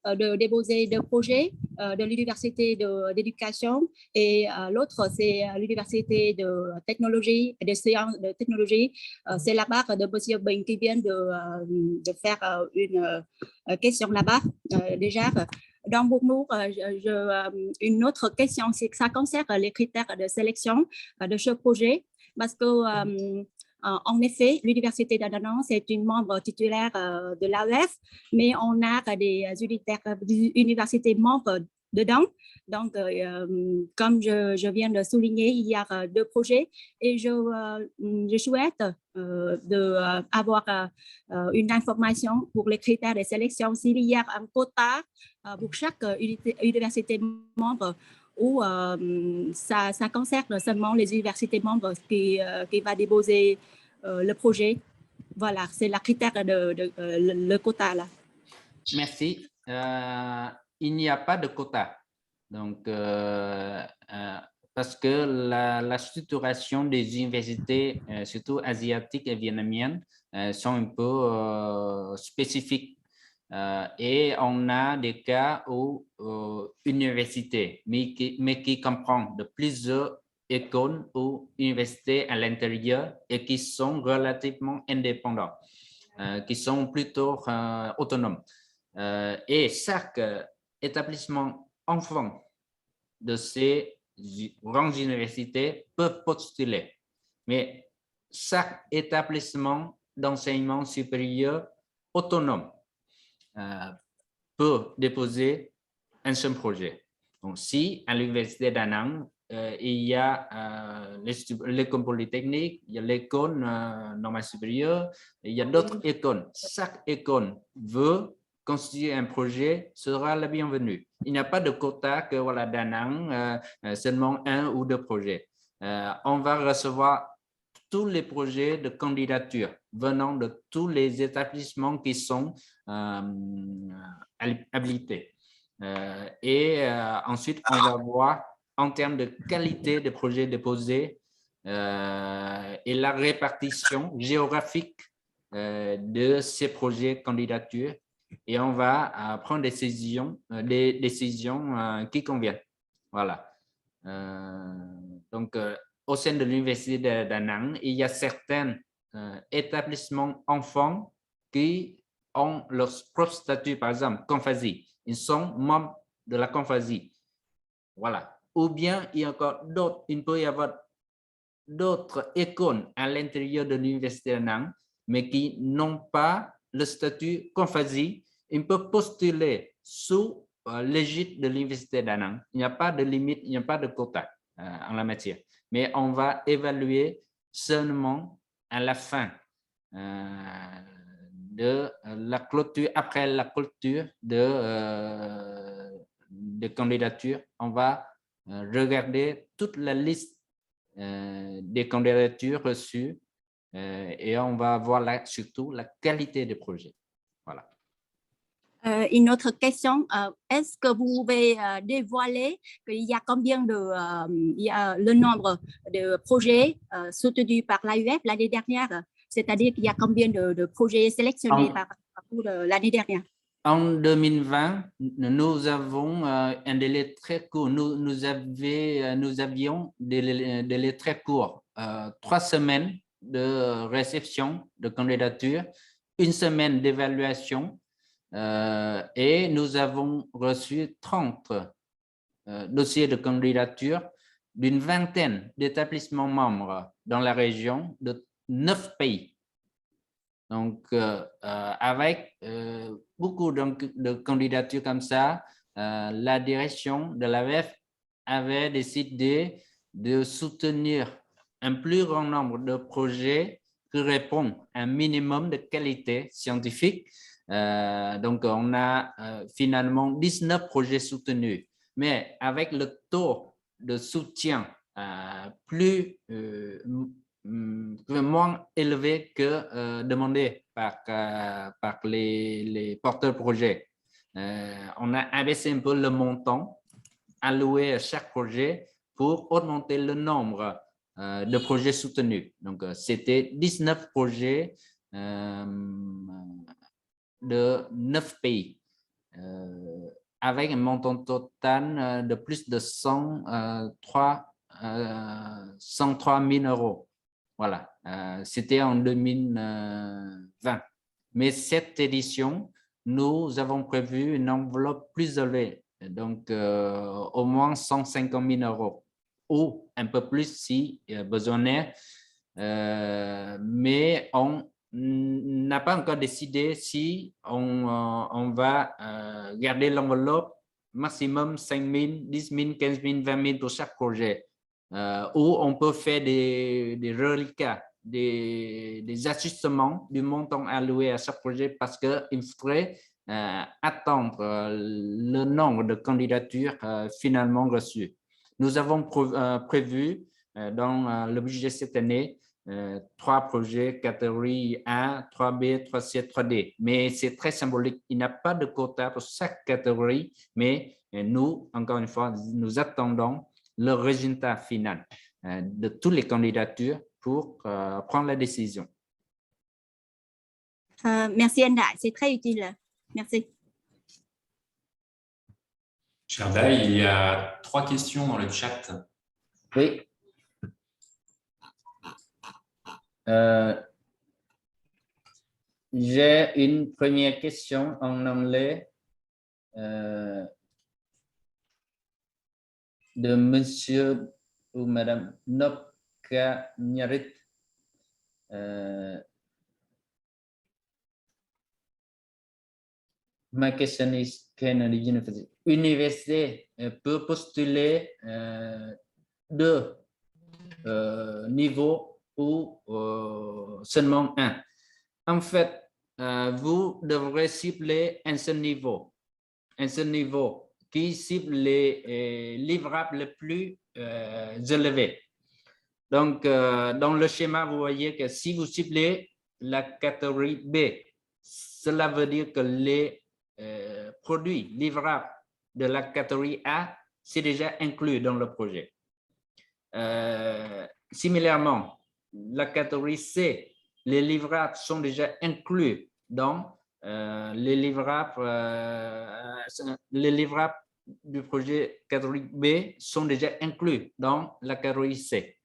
de déposer deux projets de l'Université d'éducation et l'autre, c'est l'Université de technologie et de sciences de technologie. C'est là-bas de M. Bình qui vient de faire une question là-bas déjà. Donc, pour nous, une autre question, c'est que ça concerne les critères de sélection de ce projet parce que en effet, l'Université de Da Nang, c'est une membre titulaire de l'AEF, mais on a des universités membres dedans. Donc, comme je viens de souligner, il y a deux projets et je souhaite avoir une information pour les critères de sélection. S'il y a un quota pour chaque université membre ou ça concerne seulement les universités membres qui va déposer le projet. Voilà, c'est le critère le quota là. Merci. Il n'y a pas de quota. Donc, parce que la structuration des universités, surtout asiatiques et vietnamiennes, sont un peu spécifiques. Et on a des cas où université, mais qui comprend de plusieurs écoles ou universités à l'intérieur et qui sont relativement indépendants, qui sont plutôt autonomes. Et chaque établissement enfant de ces grandes universités peut postuler. Mais chaque établissement d'enseignement supérieur autonome peut déposer un seul projet. Donc, si à l'Université d'A Nẵng, il y a l'école polytechnique, il y a l'école normale supérieure, il y a d'autres écoles. Chaque école veut constituer un projet, sera la bienvenue. Il n'y a pas de quota que voilà, Da Nang, seulement un ou deux projets. On va recevoir tous les projets de candidature venant de tous les établissements qui sont habilités. Et ensuite, on va voir en termes de qualité des projets déposés et la répartition géographique de ces projets candidatures. Et on va prendre des décisions qui conviennent. Voilà. Donc, au sein de l'Université de Da Nang, il y a certains établissements enfants qui ont leur propre statut, par exemple, Confasi. Ils sont membres de la Confasi. Voilà. Ou bien, il y a encore d'autres, il peut y avoir d'autres écoles à l'intérieur de l'Université de Da Nang, mais qui n'ont pas le statut Confasi. Ils peuvent postuler sous l'égide de l'Université de Da Nang. Il n'y a pas de limite, il n'y a pas de quota en la matière. Mais on va évaluer seulement à la fin de la clôture, après la clôture de candidatures, on va regarder toute la liste des candidatures reçues et on va voir surtout la qualité des projets. Voilà. Une autre question, est-ce que vous pouvez dévoiler qu'il y a combien il y a le nombre de projets soutenus par l'AUF l'année dernière, c'est-à-dire qu'il y a combien de projets sélectionnés par l'année dernière? En 2020, nous avons un délai très court. Nous avions des délais très courts, 3 semaines de réception de candidature, 1 semaine d'évaluation. Et nous avons reçu 30 dossiers de candidature d'une vingtaine d'établissements membres dans la région de 9 pays. Donc, avec beaucoup de candidatures comme ça, la direction de l'AEF avait décidé de soutenir un plus grand nombre de projets qui répondent à un minimum de qualité scientifique. Donc, on a finalement 19 projets soutenus. Mais avec le taux de soutien moins élevé que demandé par les porteurs de projets. On a abaissé un peu le montant alloué à chaque projet pour augmenter le nombre de projets soutenus. Donc, c'était 19 projets de 9 pays, avec un montant total de plus de 103 000 euros. Voilà, c'était en 2020. Mais cette édition, nous avons prévu une enveloppe plus élevée, donc au moins 150 000 euros, ou un peu plus si besoin est. Mais on n'a pas encore décidé si on va garder l'enveloppe maximum 5 000, 10 000, 15 000, 20 000 pour chaque projet, ou on peut faire des reliquats, des ajustements du montant alloué à chaque projet parce qu'il faudrait attendre le nombre de candidatures finalement reçues. Nous avons prévu dans le budget cette année 3 projets catégorie A, 3B, 3C, 3D. Mais c'est très symbolique. Il n'y a pas de quota pour chaque catégorie, mais nous, encore une fois, nous attendons le résultat final de toutes les candidatures pour prendre la décision. Merci anh Đại, c'est très utile. Merci. Cher Dai, il y a 3 questions dans le chat. Oui. J'ai une première question en anglais de monsieur ou madame Nopka Nyarit. My question is, Kennedy University peut postuler 2 niveaux ou seulement 1. En fait, vous devrez cibler un seul niveau qui cible les livrables les plus élevés. Donc, dans le schéma, vous voyez que si vous ciblez la catégorie B, cela veut dire que les produits livrables de la catégorie A, c'est déjà inclus dans le projet. Similairement, la catégorie C, les livrables sont déjà inclus dans les livrables du projet catégorie B sont déjà inclus dans la catégorie C.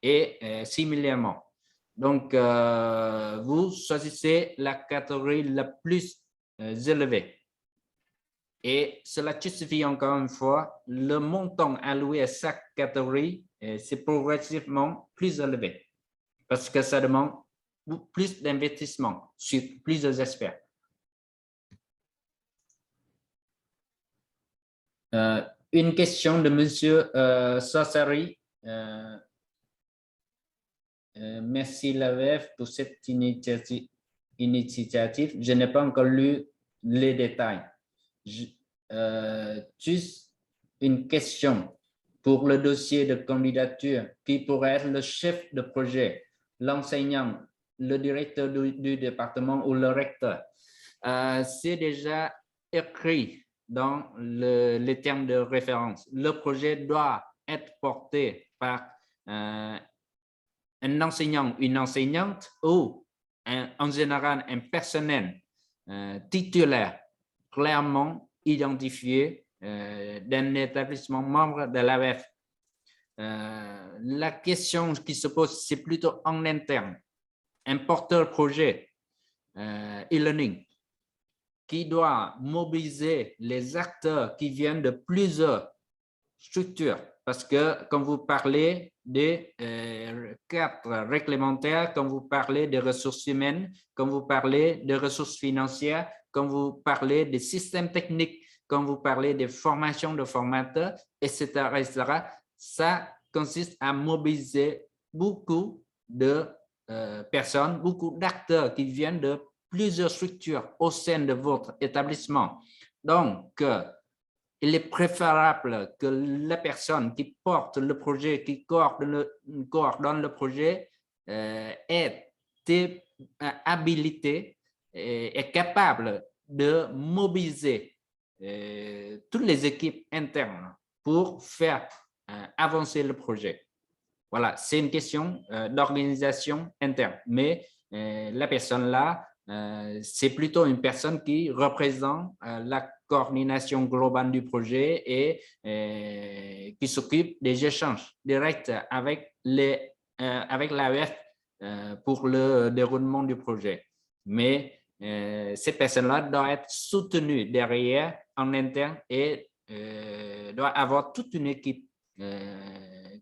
Et similairement, donc vous choisissez la catégorie la plus élevée. Et cela justifie encore une fois le montant alloué à chaque catégorie, c'est progressivement plus élevé parce que ça demande plus d'investissement sur plusieurs aspects. Une question de monsieur Sassari. Merci l'AVF pour cette initiative. Je n'ai pas encore lu les détails. Juste une question pour le dossier de candidature qui pourrait être le chef de projet, l'enseignant, le directeur du département ou le recteur. C'est déjà écrit dans les termes de référence. Le projet doit être porté par un enseignant, une enseignante ou en général un personnel titulaire clairement identifié d'un établissement membre de l'AVF. La question qui se pose, c'est plutôt en interne. Un porteur projet e-learning qui doit mobiliser les acteurs qui viennent de plusieurs structures. Parce que quand vous parlez des cadres réglementaires, quand vous parlez des ressources humaines, quand vous parlez des ressources financières, quand vous parlez des systèmes techniques, quand vous parlez des formations de formateurs, etc., etc., ça consiste à mobiliser beaucoup de personnes, beaucoup d'acteurs qui viennent de plusieurs structures au sein de votre établissement. Donc, il est préférable que la personne qui porte le projet, qui coordonne le projet, ait été habilité et est capable de mobiliser toutes les équipes internes pour faire avancer le projet. Voilà, c'est une question d'organisation interne, mais la personne là, c'est plutôt une personne qui représente la coordination globale du projet et qui s'occupe des échanges directs avec l'AEF pour le déroulement du projet. Mais cette personne-là doit être soutenue derrière en interne et doit avoir toute une équipe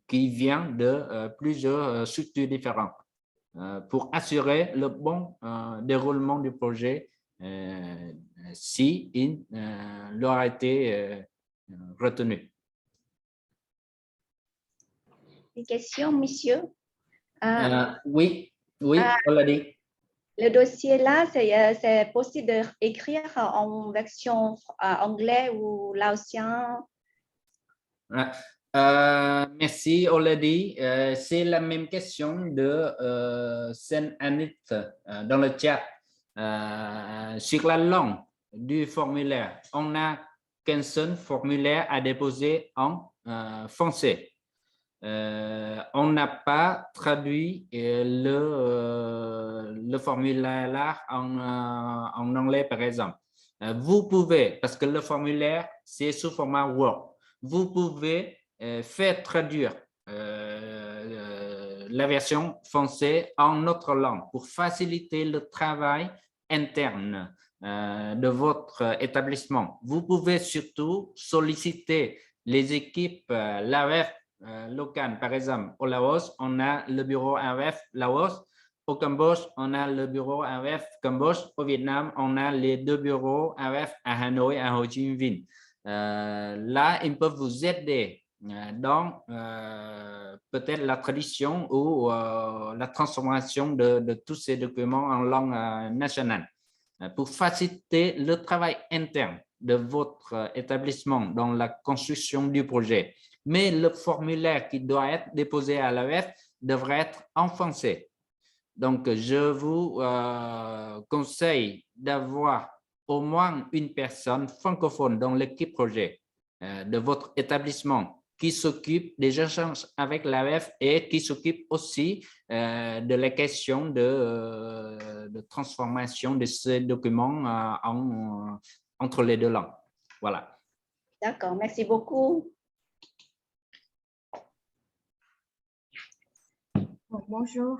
qui vient de plusieurs structures différentes pour assurer le bon déroulement du projet si il aura été retenu. Une question, monsieur? Oui, on l'a dit. Le dossier là, c'est possible d'écrire en version anglais ou laotien? Merci, on l'a dit. C'est la même question de Sen Anit dans le chat. Sur la langue du formulaire, on n'a qu'un seul formulaire à déposer en français. On n'a pas traduit le formulaire en anglais, par exemple. Vous pouvez, parce que le formulaire, c'est sous format Word, vous pouvez faire traduire la version française en notre langue pour faciliter le travail interne de votre établissement. Vous pouvez surtout solliciter les équipes l'AEF local. Par exemple, au Laos, on a le bureau AEF Laos. Au Cambodge, on a le bureau AEF Cambodge. Au Vietnam, on a les deux bureaux AEF à Hanoi et à Ho Chi Minh. Là, ils peuvent vous aider dans peut-être la traduction ou la transformation de tous ces documents en langue nationale pour faciliter le travail interne de votre établissement dans la construction du projet. Mais le formulaire qui doit être déposé à l'AEF devrait être en français. Donc, je vous conseille d'avoir au moins une personne francophone dans l'équipe projet de votre établissement qui s'occupe des échanges avec l'AEF et qui s'occupe aussi de la question de transformation de ces documents entre les deux langues. Voilà. D'accord, merci beaucoup. Bonjour.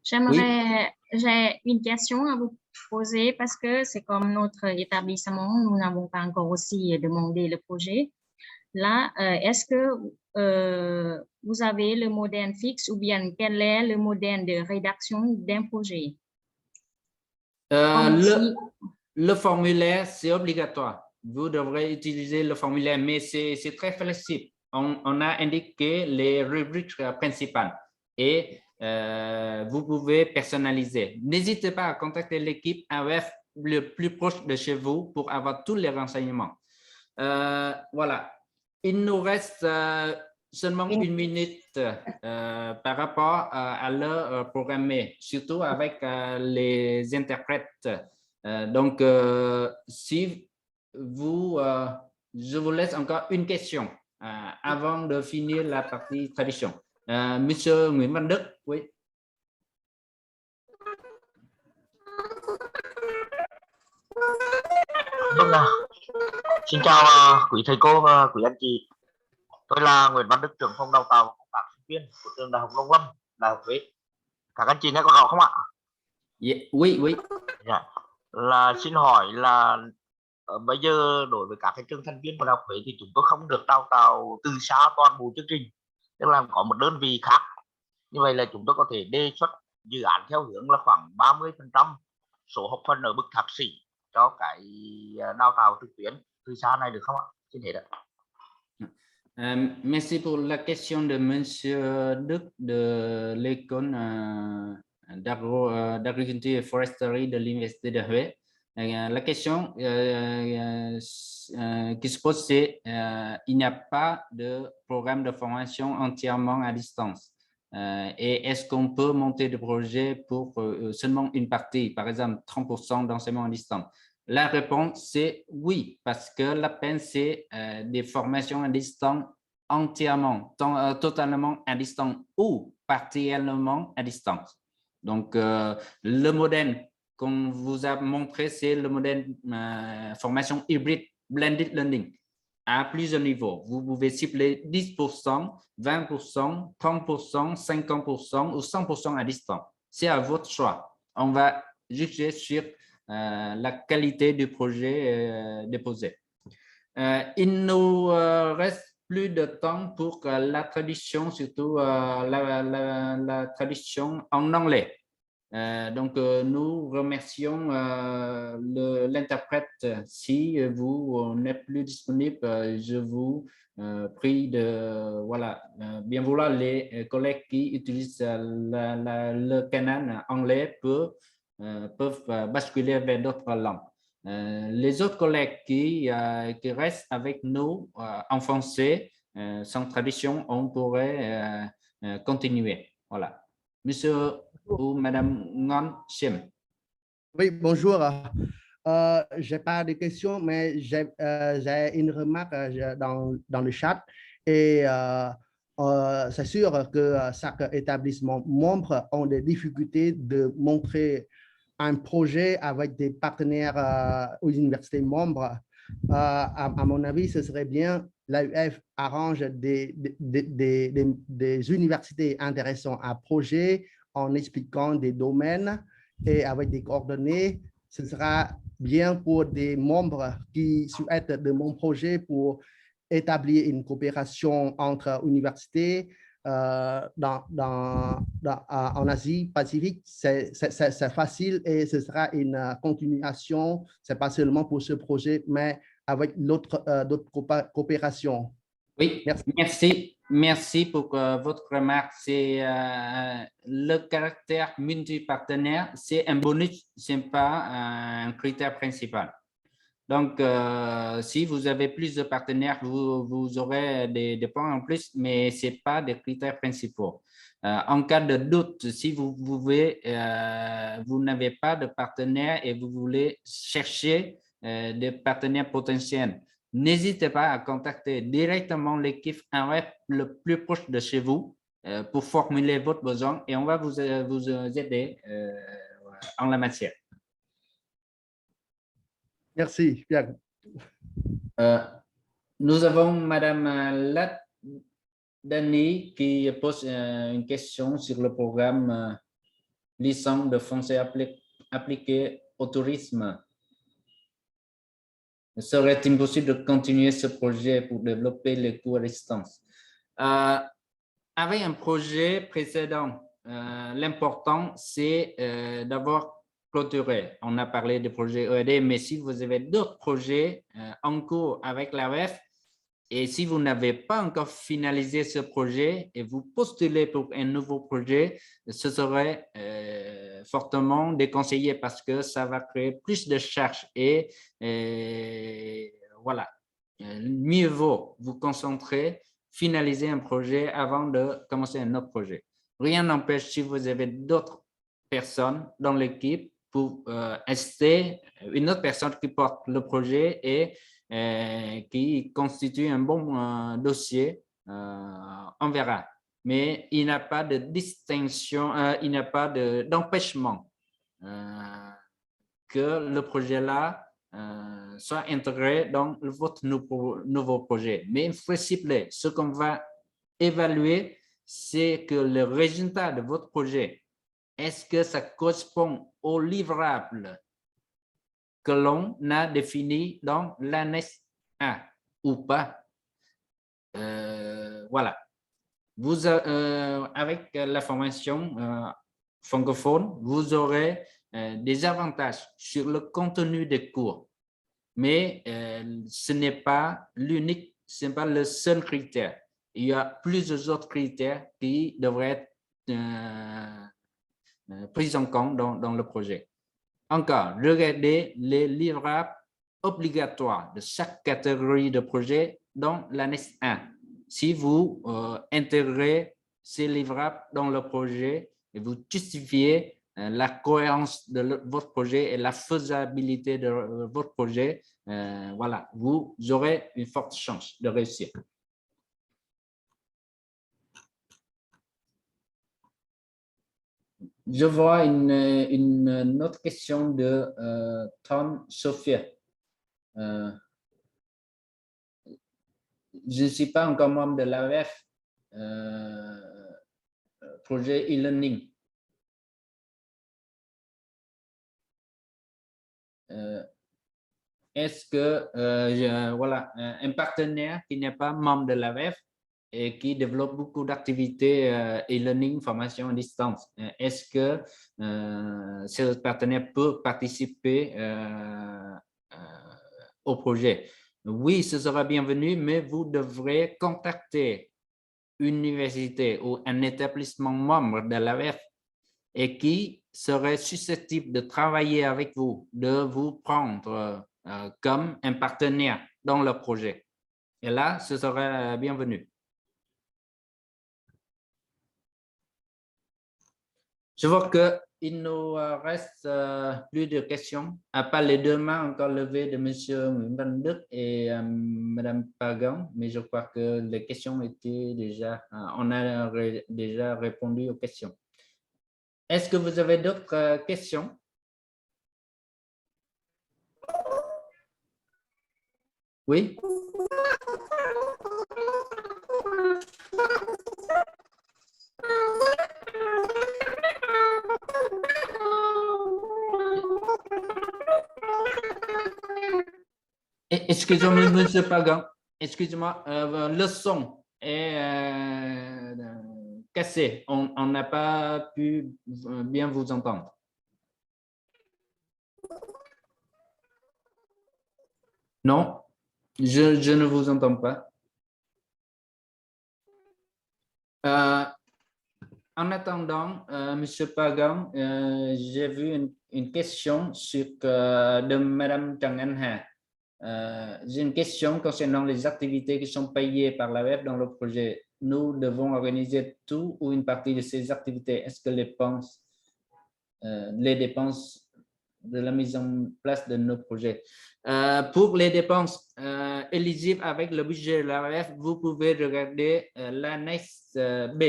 J'ai une question à vous poser parce que c'est comme notre établissement, nous n'avons pas encore aussi demandé le projet. Là, est-ce que vous avez le modèle fixe ou bien quel est le modèle de rédaction d'un projet? Le formulaire, c'est obligatoire. Vous devrez utiliser le formulaire, mais c'est très flexible. On a indiqué les rubriques principales et vous pouvez personnaliser. N'hésitez pas à contacter l'équipe AEF le plus proche de chez vous pour avoir tous les renseignements. Voilà. Il nous reste seulement une minute par rapport à l'heure programmée, surtout avec les interprètes. Donc, si vous, je vous laisse encore une question avant de finir la partie traduction. Monsieur Nguyễn Văn Đức, oui. Vâng ạ. Xin chào quý thầy cô và quý anh chị. Tôi là Nguyễn Văn Đức, trưởng phòng đào tạo công tác sinh viên của trường Đại học Nông Lâm, Đại học Huế. Các anh chị nghe có rõ không ạ? Yeah, oui. Yeah. Là xin hỏi là bây giờ đối với các cái trường thành viên của Đại học Huế thì chúng tôi không được đào tạo từ xa toàn bộ chương trình, tức là có một đơn vị khác. Như vậy là chúng tôi có thể đề xuất dự án theo hướng là khoảng 30% số học phần ở bậc thạc sĩ cho cái đào tạo trực tuyến từ xa này được không ạ? Xin hết ạ. Merci pour la question de Monsieur Đức de l'école d'agriculture et foresterie de l'Université de Huế. La question qui se pose, c'est il n'y a pas de programme de formation entièrement à distance. Et est-ce qu'on peut monter des projets pour seulement une partie, par exemple 30% d'enseignement à distance? La réponse, c'est oui, parce que l'APEN, c'est des formations à distance entièrement, totalement à distance ou partiellement à distance. Donc, le modèle qu'on vous a montré, c'est le modèle formation hybride blended learning à plusieurs niveaux. Vous pouvez cibler 10%, 20%, 30%, 50% ou 100% à distance. C'est à votre choix. On va juger sur la qualité du projet déposé. Il nous reste plus de temps pour la traduction, surtout la traduction en anglais. Donc, nous remercions l'interprète. Si vous n'êtes plus disponible, je vous prie de bien vouloir les collègues qui utilisent le canal anglais peuvent basculer vers d'autres langues. Les autres collègues qui restent avec nous en français, sans traduction, on pourrait continuer. Voilà. Monsieur ou Madame Ngon Sim. Oui, bonjour. Je n'ai pas de questions, mais j'ai une remarque dans le chat. Et c'est sûr que chaque établissement membre a des difficultés de montrer un projet avec des partenaires aux universités membres. À mon avis, ce serait bien l'AUF arrange des universités intéressantes à projet en expliquant des domaines et avec des coordonnées. Ce sera bien pour des membres qui souhaitent de mon projet pour établir une coopération entre universités en Asie-Pacifique. C'est facile et ce sera une continuation. Ce n'est pas seulement pour ce projet, mais avec d'autres coopérations. Oui, merci pour votre remarque. C'est le caractère multipartenaire, c'est un bonus, ce n'est pas un critère principal. Donc, si vous avez plus de partenaires, vous aurez des points en plus, mais ce n'est pas des critères principaux. En cas de doute, si vous n'avez pas de partenaire et vous voulez chercher des partenaires potentiels, n'hésitez pas à contacter directement l'équipe AUF le plus proche de chez vous pour formuler votre besoin et on va vous aider en la matière. Merci. Nous avons Madame Latdani qui pose une question sur le programme licence de français appliqué au tourisme. Serait-il possible de continuer ce projet pour développer les cours à distance? Avec un projet précédent, l'important, c'est d'avoir clôturé. On a parlé de projet EAD, mais si vous avez d'autres projets en cours avec l'AUF, et si vous n'avez pas encore finalisé ce projet et vous postulez pour un nouveau projet, ce serait fortement déconseillé parce que ça va créer plus de charges et voilà. Mieux vaut vous concentrer, finaliser un projet avant de commencer un autre projet. Rien n'empêche si vous avez d'autres personnes dans l'équipe pour assister une autre personne qui porte le projet et qui constitue un bon dossier, on verra. Mais il n'y a pas de distinction, il n'y a pas d'empêchement que le projet-là soit intégré dans votre nouveau projet. Mais il faut cibler. Ce qu'on va évaluer, c'est que le résultat de votre projet, est-ce que ça correspond au livrable que l'on a défini dans l'annexe A ou pas? Voilà. Vous, avec la formation francophone, vous aurez des avantages sur le contenu des cours, mais ce n'est pas l'unique, ce n'est pas le seul critère. Il y a plusieurs autres critères qui devraient être pris en compte dans le projet. Encore, regardez les livrables obligatoires de chaque catégorie de projet dans l'annexe 1. Si vous intégrez ces livrables dans le projet et vous justifiez la cohérence de votre projet et la faisabilité de votre projet, voilà, vous aurez une forte chance de réussir. Je vois une autre question de Tom Sophia. Je ne suis pas encore membre de l'AEF, projet e-learning. Est-ce que voilà, un partenaire qui n'est pas membre de l'AEF et qui développe beaucoup d'activités e-learning, formation à distance, est-ce que ce partenaire peut participer au projet? Oui, ce sera bienvenu, mais vous devrez contacter une université ou un établissement membre de l'AEF et qui serait susceptible de travailler avec vous, de vous prendre comme un partenaire dans le projet. Et là, ce serait bienvenu. Je vois qu'il nous reste plus de questions, à part les deux mains encore levées de M. Nguyễn Văn Đức et Mme Pagan, mais je crois que les questions étaient déjà, on a déjà répondu aux questions. Est-ce que vous avez d'autres questions? Oui? Excusez-moi, M. Pagan. Excusez-moi, le son est cassé. On n'a pas pu bien vous entendre. Non, je ne vous entends pas. En attendant, M. Pagan, j'ai vu une question de Mme Trần Anh Hà. J'ai une question concernant les activités qui sont payées par l'AEF dans le projet. Nous devons organiser tout ou une partie de ces activités. Est-ce que les dépenses de la mise en place de nos projets? Pour les dépenses éligibles avec le budget de l'AEF, vous pouvez regarder l'annexe B.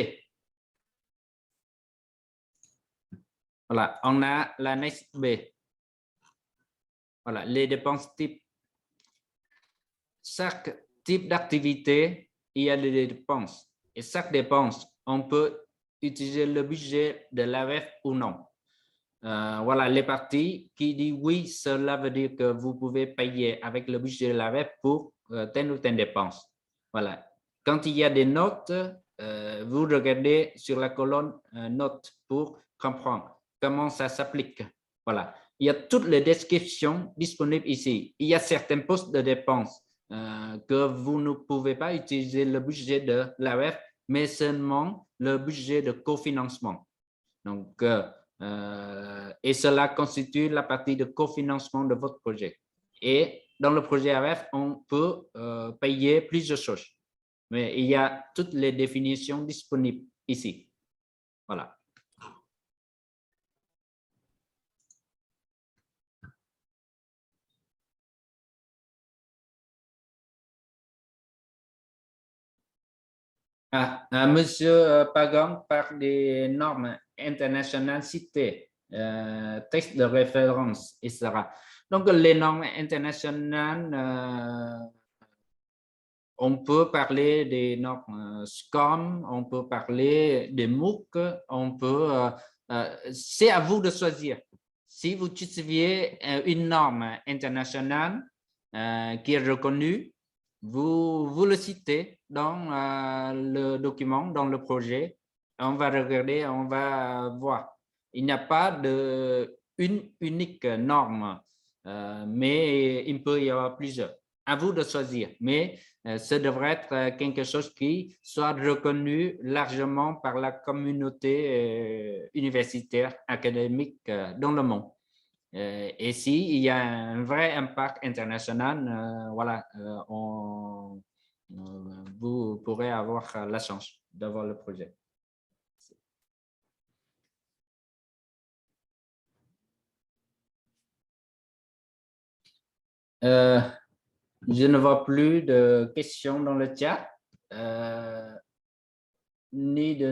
Voilà, on a l'annexe B. Voilà, les dépenses types. Chaque type d'activité, il y a des dépenses. Et chaque dépense, on peut utiliser le budget de l'AEF ou non. Voilà, les parties qui disent oui, cela veut dire que vous pouvez payer avec le budget de l'AEF pour telle ou telle dépense. Voilà. Quand il y a des notes, vous regardez sur la colonne notes pour comprendre comment ça s'applique. Voilà. Il y a toutes les descriptions disponibles ici. Il y a certains postes de dépenses que vous ne pouvez pas utiliser le budget de l'AEF, mais seulement le budget de cofinancement. Donc, et cela constitue la partie de cofinancement de votre projet. Et dans le projet AEF, on peut payer plusieurs choses. Mais il y a toutes les définitions disponibles ici. Voilà. Monsieur Pagan parle des normes internationales citées, texte de référence, etc. Donc, les normes internationales, on peut parler des normes SCORM, on peut parler des MOOC, c'est à vous de choisir. Si vous justifiez une norme internationale qui est reconnue, vous le citez dans le document, dans le projet. On va regarder, on va voir. Il n'y a pas une unique norme, mais il peut y avoir plusieurs. À vous de choisir, mais ce devrait être quelque chose qui soit reconnu largement par la communauté universitaire académique dans le monde. Et s'il y a un vrai impact international, voilà, vous pourrez avoir la chance d'avoir le projet. Je ne vois plus de questions dans le chat, ni de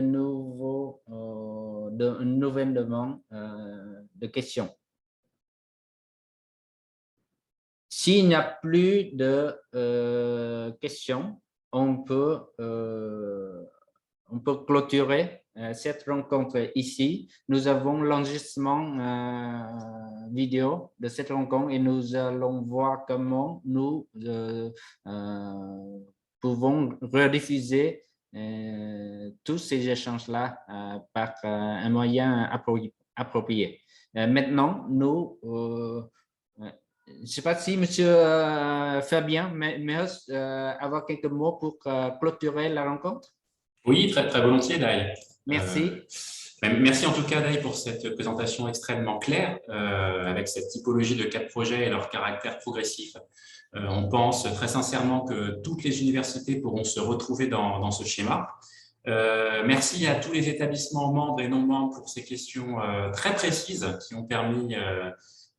nouvelles demandes de questions. S'il n'y a plus de questions, on peut clôturer cette rencontre ici. Nous avons l'enregistrement vidéo de cette rencontre et nous allons voir comment nous pouvons rediffuser tous ces échanges-là par un moyen approprié. Maintenant, nous... je ne sais pas si M. Fabien mais avoir quelques mots pour clôturer la rencontre. Oui, très, très volontiers, Dai. Merci. Merci en tout cas, Dai, pour cette présentation extrêmement claire avec cette typologie de 4 projets et leur caractère progressif. On pense très sincèrement que toutes les universités pourront se retrouver dans ce schéma. Merci à tous les établissements membres et non membres pour ces questions très précises qui ont permis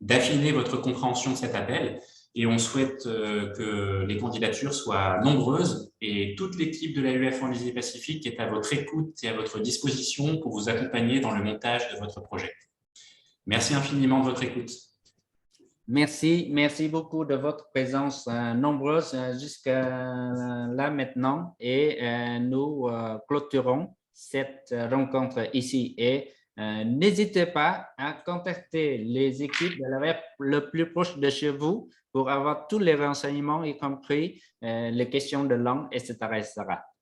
d'affiner votre compréhension de cet appel. Et on souhaite que les candidatures soient nombreuses et toute l'équipe de l'AUF en Asie-Pacifique est à votre écoute et à votre disposition pour vous accompagner dans le montage de votre projet. Merci infiniment de votre écoute. Merci beaucoup de votre présence nombreuse jusqu'à là maintenant et nous clôturons cette rencontre ici. Et n'hésitez pas à contacter les équipes de l'AUF le plus proche de chez vous pour avoir tous les renseignements, y compris les questions de langue, etc.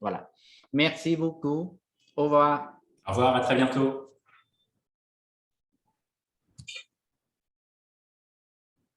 Voilà. Merci beaucoup. Au revoir. Au revoir, à très bientôt.